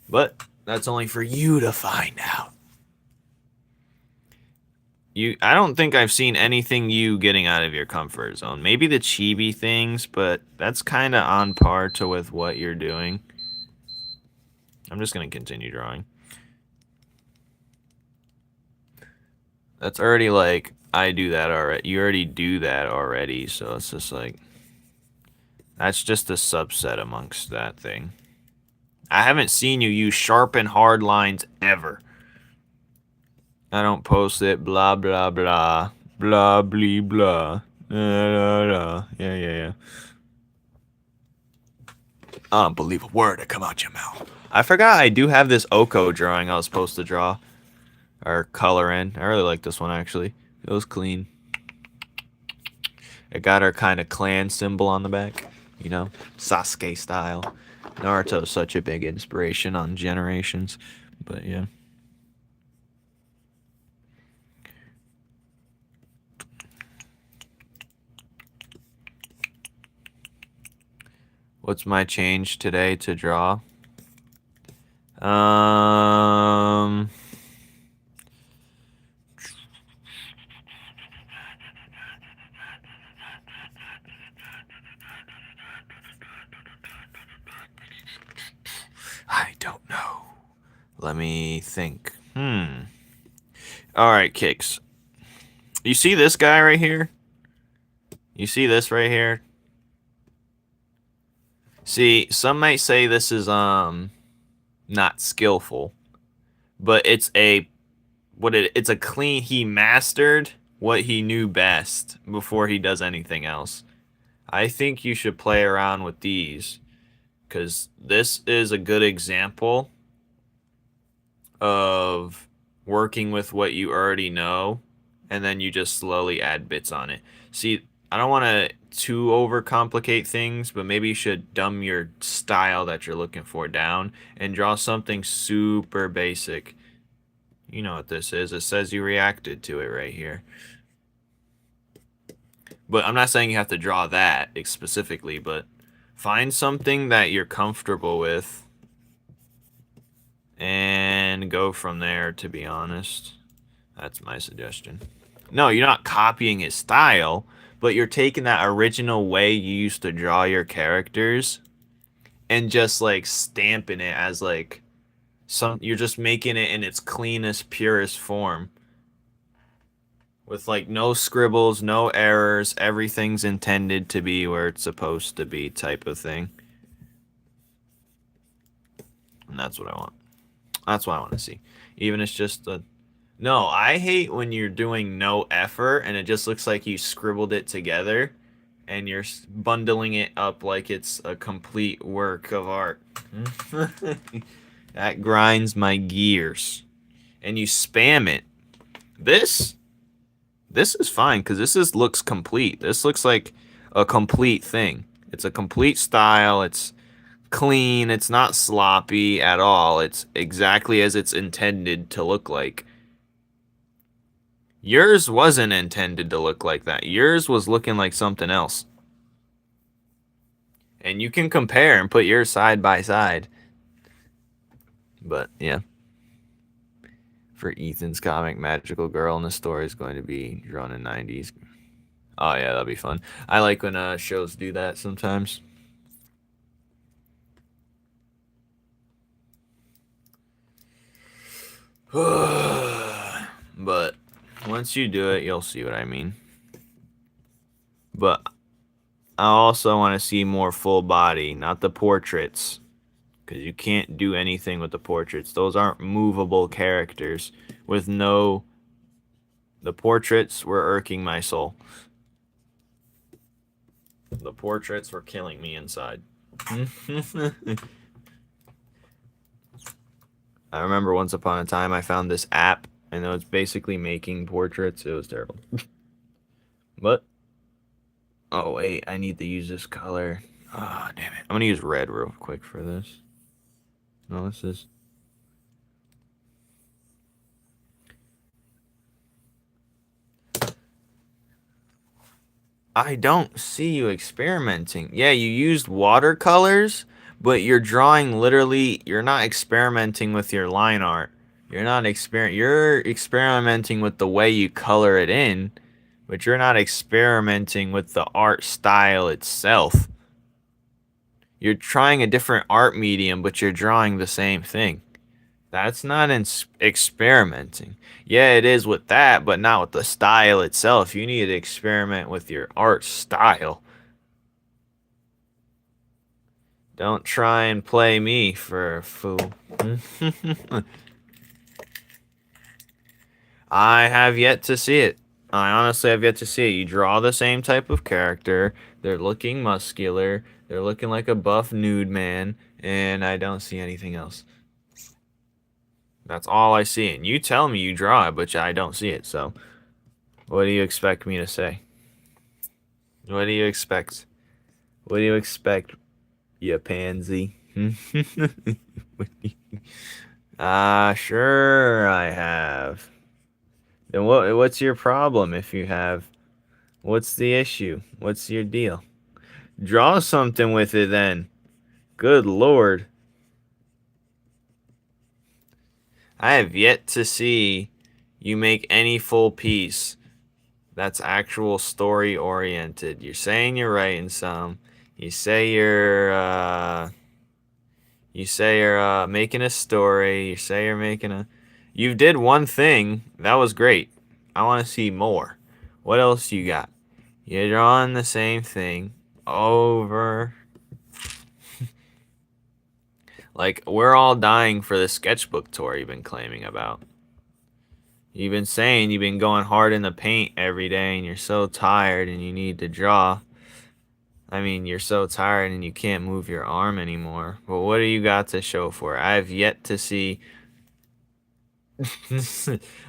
But that's only for you to find out. I don't think I've seen anything you getting out of your comfort zone. Maybe the chibi things, but that's kind of on par to with what you're doing. I'm just going to continue drawing. That's already like, I do that already. You already do that already, so it's just like, that's just a subset amongst that thing. I haven't seen you use sharp and hard lines ever. I don't post it, blah, blah, blah. Blah, blee, blah. Yeah. I don't believe a word that come out your mouth. I forgot I do have this Oko drawing I was supposed to draw. Or color in. I really like this one, actually. It was clean. It got our kind of clan symbol on the back. You know, Sasuke style. Naruto's such a big inspiration on Generations. But, yeah. What's my change today to draw? I don't know. Let me think. Alright, Kicks. You see this guy right here? You see this right here? See, some might say this is not skillful, but it's it's a clean, he mastered what he knew best before he does anything else. I think you should play around with these, because this is a good example of working with what you already know, and then you just slowly add bits on it. See, I don't want to too overcomplicate things, but maybe you should dumb your style that you're looking for down and draw something super basic. You know what this is. It says you reacted to it right here. But I'm not saying you have to draw that specifically, but find something that you're comfortable with and go from there, to be honest. That's my suggestion. No, you're not copying his style, but you're taking that original way you used to draw your characters and just like stamping it as like you're just making it in its cleanest, purest form. With like no scribbles, no errors, everything's intended to be where it's supposed to be type of thing. And that's what I want. That's what I want to see. Even if it's just a... No, I hate when you're doing no effort and it just looks like you scribbled it together and you're bundling it up like it's a complete work of art. That grinds my gears. And you spam it. This is fine because this looks complete. This looks like a complete thing. It's a complete style. It's clean. It's not sloppy at all. It's exactly as it's intended to look like. Yours wasn't intended to look like that. Yours was looking like something else. And you can compare and put yours side by side. But, yeah. For Ethan's comic, Magical Girl in the story is going to be drawn in 90s. Oh, yeah, that'll be fun. I like when shows do that sometimes. But once you do it, you'll see what I mean. But I also want to see more full body, not the portraits. Because you can't do anything with the portraits. Those aren't movable characters with no The portraits were irking my soul. The portraits were killing me inside. I remember once upon a time I found this app and it was basically making portraits. It was terrible. But oh wait, I need to use this color. Ah, oh, damn it. I'm gonna use red real quick for this. No, this is. I don't see you experimenting. Yeah, you used watercolors, but you're drawing literally. You're not experimenting with your line art. You're experimenting with the way you color it in, but you're not experimenting with the art style itself. You're trying a different art medium, but you're drawing the same thing. That's not experimenting. Yeah, it is with that, but not with the style itself. You need to experiment with your art style. Don't try and play me for a fool. I have yet to see it. I honestly have yet to see it. You draw the same type of character. They're looking muscular. They're looking like a buff nude man, and I don't see anything else. That's all I see. And you tell me you draw it, but I don't see it. So, what do you expect me to say? What do you expect? What do you expect, you pansy? Sure I have. Then what's your problem if you have? What's the issue? What's your deal? Draw something with it then. Good lord. I have yet to see you make any full piece that's actual story oriented. You're saying you're writing some. You say you're making a story. You say you're making a. You did one thing that was great. I want to see more. What else you got? You're drawing the same thing over. Like we're all dying for the sketchbook tour you've been claiming about. You've been saying you've been going hard in the paint every day and you're so tired and you need to draw. I mean, you're so tired and you can't move your arm anymore. But what do you got to show for it? I have yet to see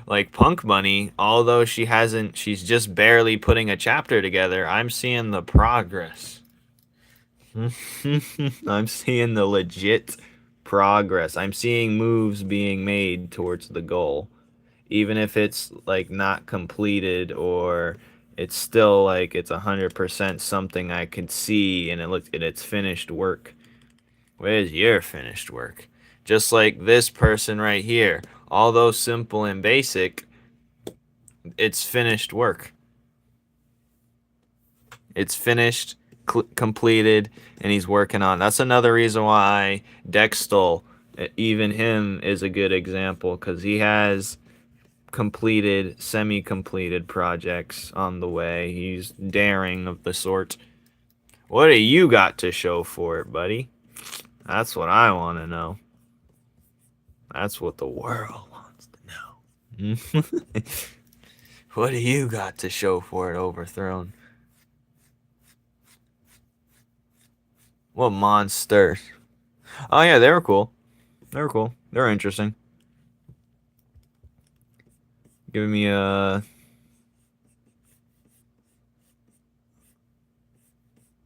like Punk Bunny, although she's just barely putting a chapter together. I'm seeing the progress. I'm seeing the legit progress. I'm seeing moves being made towards the goal. Even if it's like not completed or it's still like it's 100% something I can see and it's finished work. Where's your finished work? Just like this person right here, although simple and basic, it's finished work. It's finished, completed, and he's working on. That's another reason why Dextol, even him, is a good example because he has completed, semi-completed projects on the way. He's daring of the sort. What do you got to show for it, buddy? That's what I want to know. That's what the world wants to know. What do you got to show for it, Overthrown? What monsters? Oh yeah, they were cool. They were cool. They were interesting. Giving me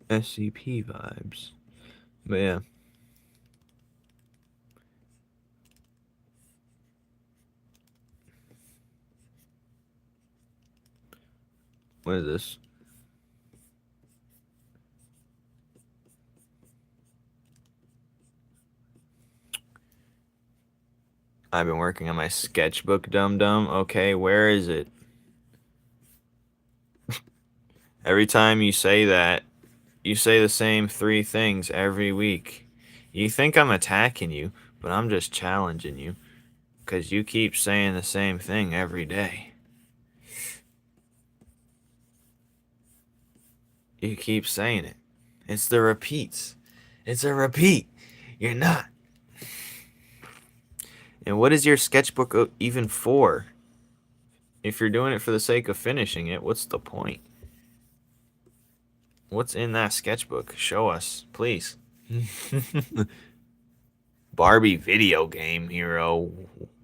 SCP vibes. But yeah. What is this? I've been working on my sketchbook, dum dum. Okay, where is it? Every time you say that, you say the same three things every week. You think I'm attacking you, but I'm just challenging you. Because you keep saying the same thing every day. You keep saying it. It's the repeats. It's a repeat. You're not. And what is your sketchbook even for? If you're doing it for the sake of finishing it, what's the point? What's in that sketchbook? Show us, please. Barbie video game hero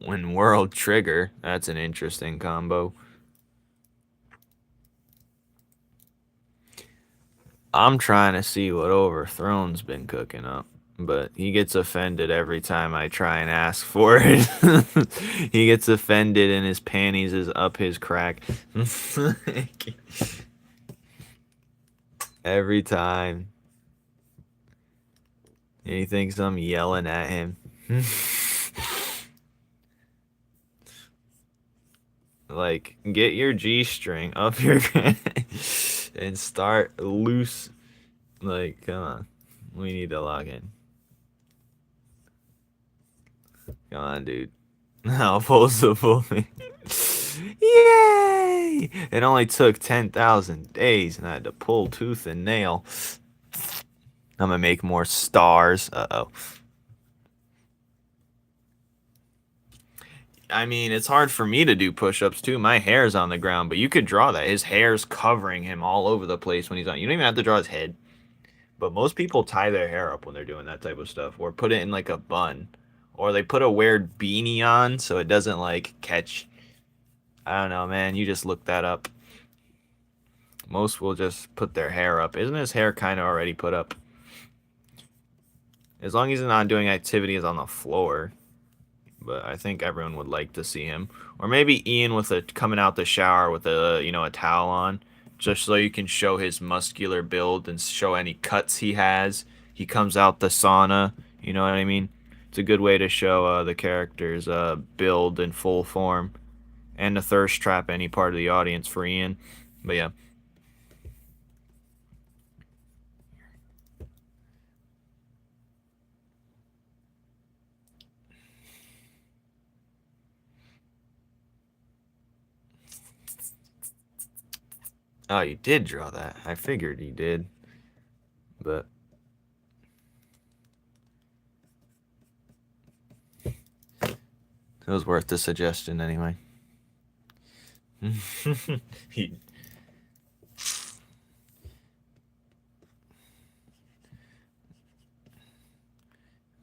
when World Trigger. That's an interesting combo. I'm trying to see what Overthrown's been cooking up, but he gets offended every time I try and ask for it. He gets offended and his panties is up his crack. Every time. He thinks I'm yelling at him. Like, get your G string up your and start loose. Like, come on. We need to log in. Come on, dude. I'll post the full thing. Yay! It only took 10,000 days and I had to pull tooth and nail. I'm gonna make more stars. Uh-oh. I mean, it's hard for me to do push-ups too. My hair's on the ground, but you could draw that. His hair's covering him all over the place when he's on. You don't even have to draw his head. But most people tie their hair up when they're doing that type of stuff, or put it in like a bun, or they put a weird beanie on so it doesn't like catch. I don't know, man. You just look that up. Most will just put their hair up. Isn't his hair kind of already put up? As long as he's not doing activities on the floor. But I think everyone would like to see him. Or maybe Ian with a coming out the shower with a a towel on, just so you can show his muscular build and show any cuts he has. He comes out the sauna, you know what I mean? It's a good way to show the character's build in full form, and to thirst trap any part of the audience for Ian. But yeah. Oh, you did draw that. I figured you did. But it was worth the suggestion anyway. He...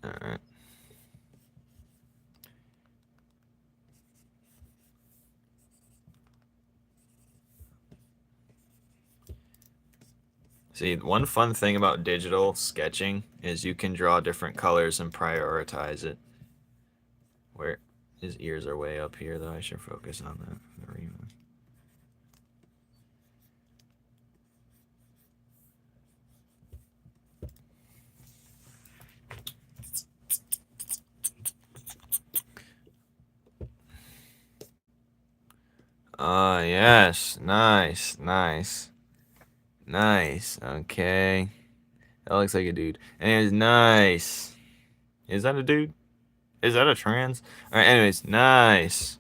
Alright. See, one fun thing about digital sketching is you can draw different colors and prioritize it. Where his ears are way up here, though. I should focus on that. Yes. Nice. Nice. Nice. Okay. That looks like a dude. Anyways, nice. Is that a dude? Is that a trans? Alright, anyways, nice.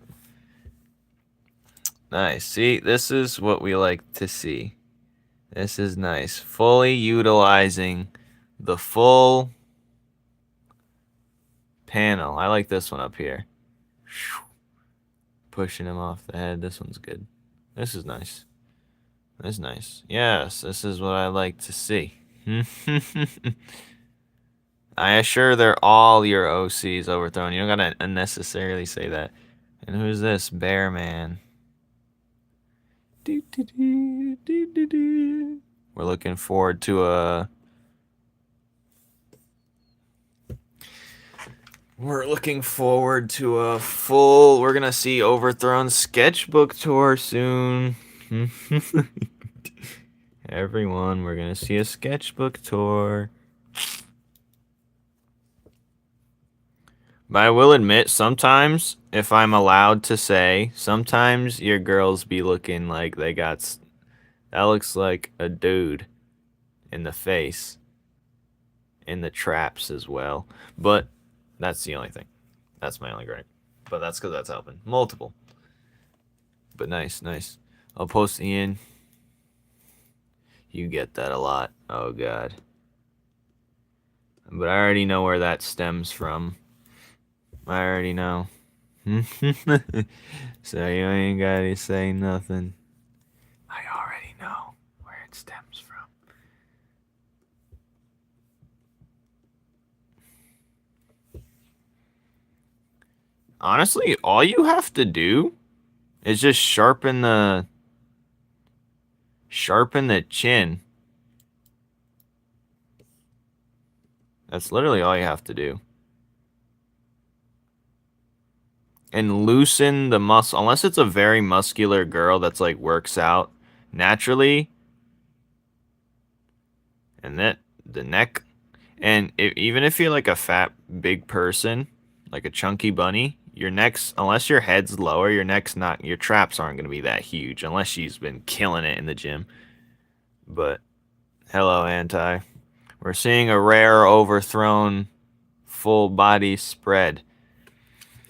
Nice. See, this is what we like to see. This is nice. Fully utilizing the full panel. I like this one up here. Pushing him off the head. This one's good. This is nice. This is nice. Yes, this is what I like to see. I assure they're all your OCs overthrown. You don't gotta unnecessarily say that. And who's this? Bear Man. We're looking forward to a... We're looking forward to a full... We're gonna see Overthrown sketchbook tour soon. Everyone, we're gonna see a sketchbook tour. But I will admit, sometimes, if I'm allowed to say, sometimes your girls be looking like they got... That looks like a dude in the face. In the traps as well. But that's the only thing. That's my only gripe. But that's because that's helping. Multiple. But nice, nice. I'll post Ian. You get that a lot. Oh, God. But I already know where that stems from. I already know. So you ain't gotta say nothing. I already know where it stems from. Honestly, all you have to do is just sharpen the chin. That's literally all you have to do. And loosen the muscle, unless it's a very muscular girl that's like works out naturally. And that the neck, and even if you're like a fat big person, like a chunky bunny, your neck's, unless your head's lower, your traps aren't gonna be that huge unless she's been killing it in the gym. But hello, Anti. We're seeing a rare overthrown full body spread.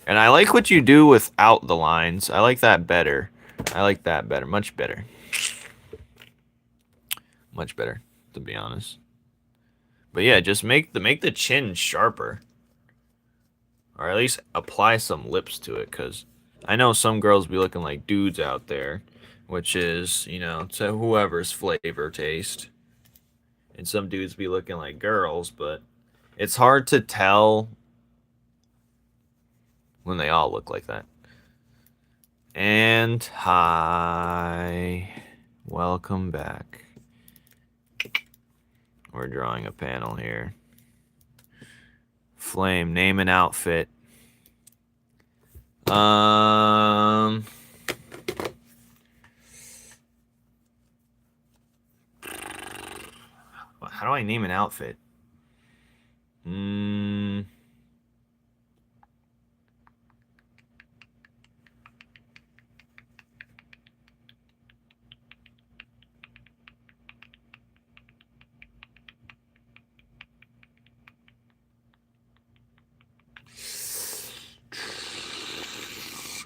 And I like what you do without the lines. I like that better. I like that better. Much better. Much better, to be honest. But yeah, just make the chin sharper. Or at least apply some lips to it, because I know some girls be looking like dudes out there, which is, you know, to whoever's flavor taste. And some dudes be looking like girls, but it's hard to tell when they all look like that. And hi. Welcome back. We're drawing a panel here. Flame, name an outfit. How do I name an outfit?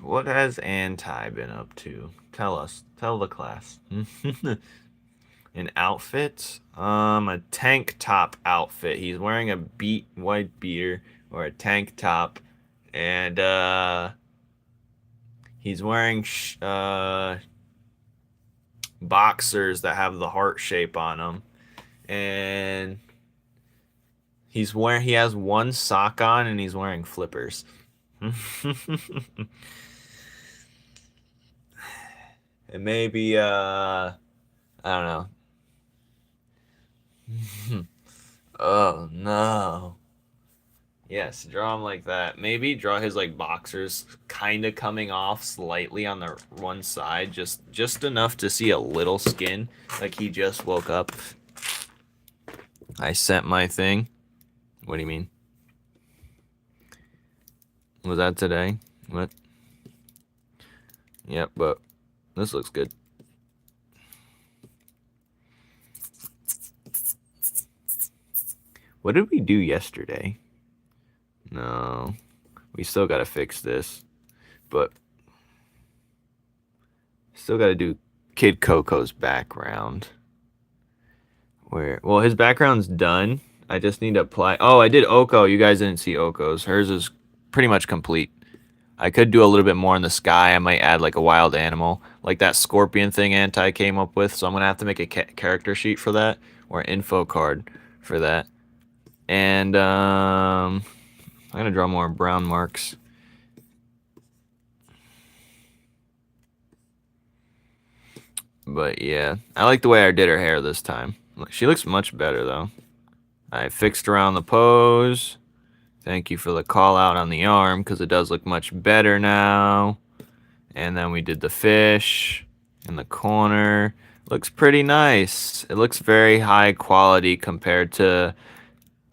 What has Anti been up to? Tell us. Tell the class. An outfit? A tank top outfit. He's wearing a white beater or a tank top, and he's wearing boxers that have the heart shape on them, and he has one sock on, and he's wearing flippers. And maybe I don't know. Oh no. Yes, draw him like that. Maybe draw his like boxers kind of coming off slightly on the one side, just enough to see a little skin, like he just woke up. I sent my thing. What do you mean? Was that today? What? Yep, but this looks good. What did we do yesterday? No. We still gotta fix this. But still gotta do Kid Coco's background. Well, his background's done. I just need to apply. Oh, I did Oko. You guys didn't see Oko's. Hers is pretty much complete. I could do a little bit more in the sky. I might add like a wild animal, like that scorpion thing Anti came up with. So I'm gonna have to make a character sheet for that, or an info card for that. And I'm gonna draw more brown marks. But yeah, I like the way I did her hair this time. She looks much better though. I fixed around the pose. Thank you for the call out on the arm, because it does look much better now. And then we did the fish in the corner. Looks pretty nice. It looks very high quality compared to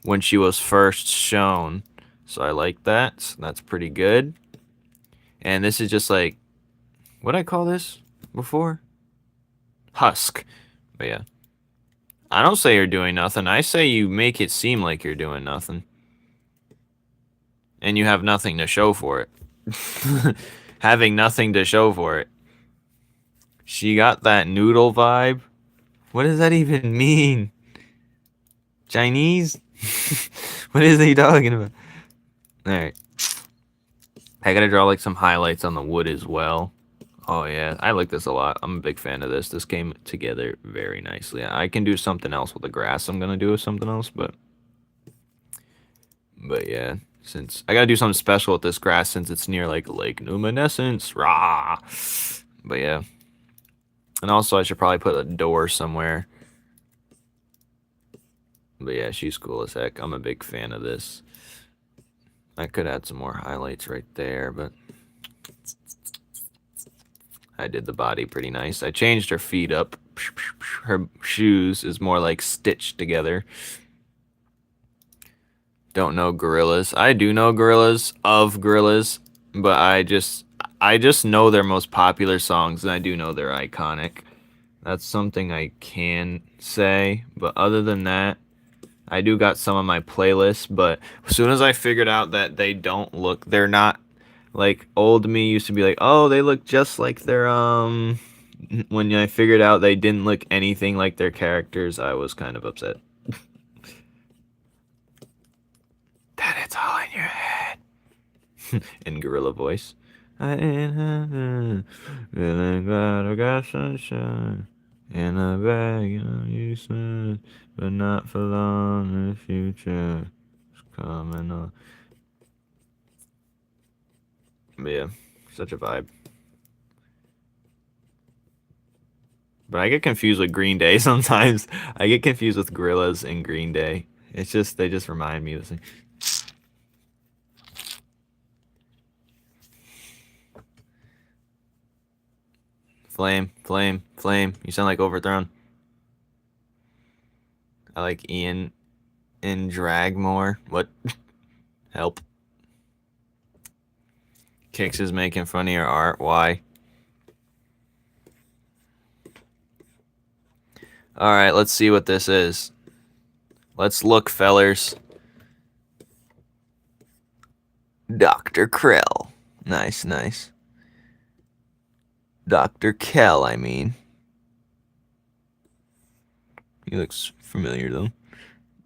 when she was first shown. So I like that. That's pretty good. And this is just like, what did I call this before? Husk. But yeah. I don't say you're doing nothing. I say you make it seem like you're doing nothing. And you have nothing to show for it. Having nothing to show for it. She got that noodle vibe. What does that even mean? Chinese? What is he talking about? Alright. I gotta draw like some highlights on the wood as well. Oh yeah, I like this a lot. I'm a big fan of this. This came together very nicely. I can do something else with the grass. I'm gonna do something else, but yeah, since I gotta do something special with this grass since it's near like Lake Numinescence. Rah. But yeah, and also I should probably put a door somewhere. But yeah, she's cool as heck. I'm a big fan of this. I could add some more highlights right there, but I did the body pretty nice. I changed her feet up. Her shoes is more like stitched together. Don't know gorillas. I do know gorillas of gorillas, but I just know their most popular songs and I do know they're iconic. That's something I can say, but other than that, I do got some on my playlist, but as soon as I figured out that they're not like old me used to be like, "Oh, they look just like their when I figured out they didn't look anything like their characters, I was kind of upset. That it's all in your head. In gorilla voice. I ain't heaven, feeling glad I got sunshine in a bag, you know you said, but not for long in the future. It's coming on. But yeah, such a vibe. But I get confused with Green Day sometimes. I get confused with Gorillaz and Green Day. It's just they just remind me of the thing. Flame, flame, flame. You sound like Overthrown. I like Ian in drag more. What? Help. Kix is making fun of your art. Why? Alright, let's see what this is. Let's look, fellers. Dr. Krell. Nice, nice. Dr. Kell, I mean. He looks familiar, though.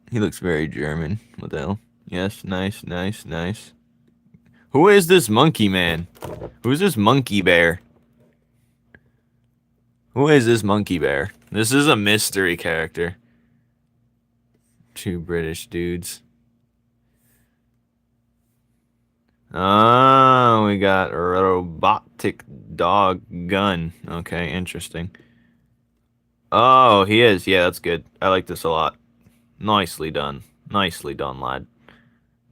He looks very German. What the hell? Yes, nice, nice, nice. Who is this monkey man? Who's this monkey bear? Who is this monkey bear? This is a mystery character. Two British dudes. Oh, we got a robotic dog gun. Okay, interesting. Oh, he is. Yeah, that's good. I like this a lot. Nicely done. Nicely done, lad.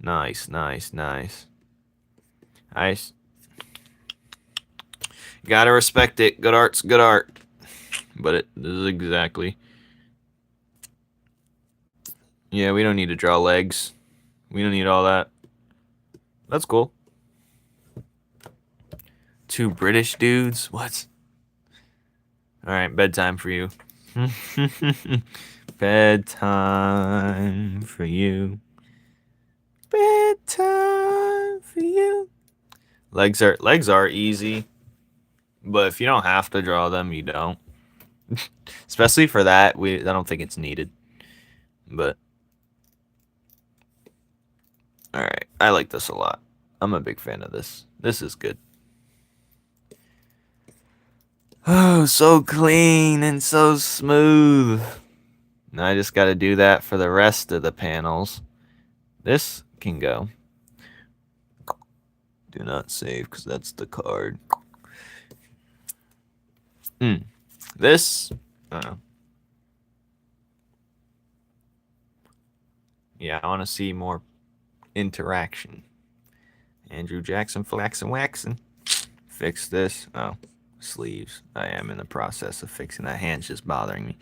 Nice, nice, nice. Nice. Gotta respect it. Good art's good art. But this is exactly. Yeah, we don't need to draw legs. We don't need all that. That's cool. Two British dudes? What? Alright, bedtime for you. Bedtime for you. Bedtime for you. Legs are easy, but if you don't have to draw them, you don't. Especially for that, I don't think it's needed. But all right, I like this a lot. I'm a big fan of this. This is good. Oh, so clean and so smooth. Now I just got to do that for the rest of the panels. This can go. Do not save because that's the card. This, I don't know. Yeah, I want to see more interaction. Andrew Jackson, flaxen, waxing. Fix this. Oh, sleeves. I am in the process of fixing that. Hand's just bothering me,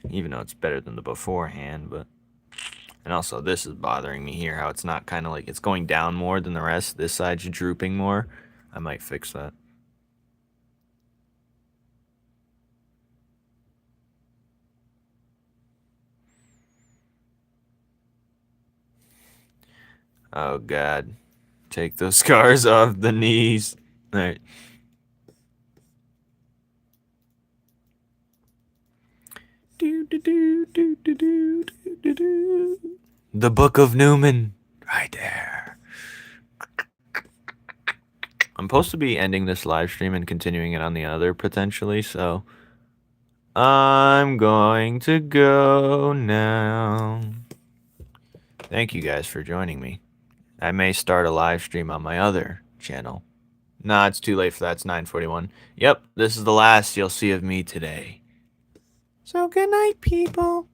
even though it's better than the beforehand. But and also this is bothering me here. How it's not kind of like it's going down more than the rest. This side's drooping more. I might fix that. Oh God, take those scars off the knees. All right. The Book of Numen. Right there. I'm supposed to be ending this live stream and continuing it on the other potentially, so I'm going to go now. Thank you guys for joining me. I may start a live stream on my other channel. Nah, it's too late for that. It's 9:41. Yep, this is the last you'll see of me today. So good night, people.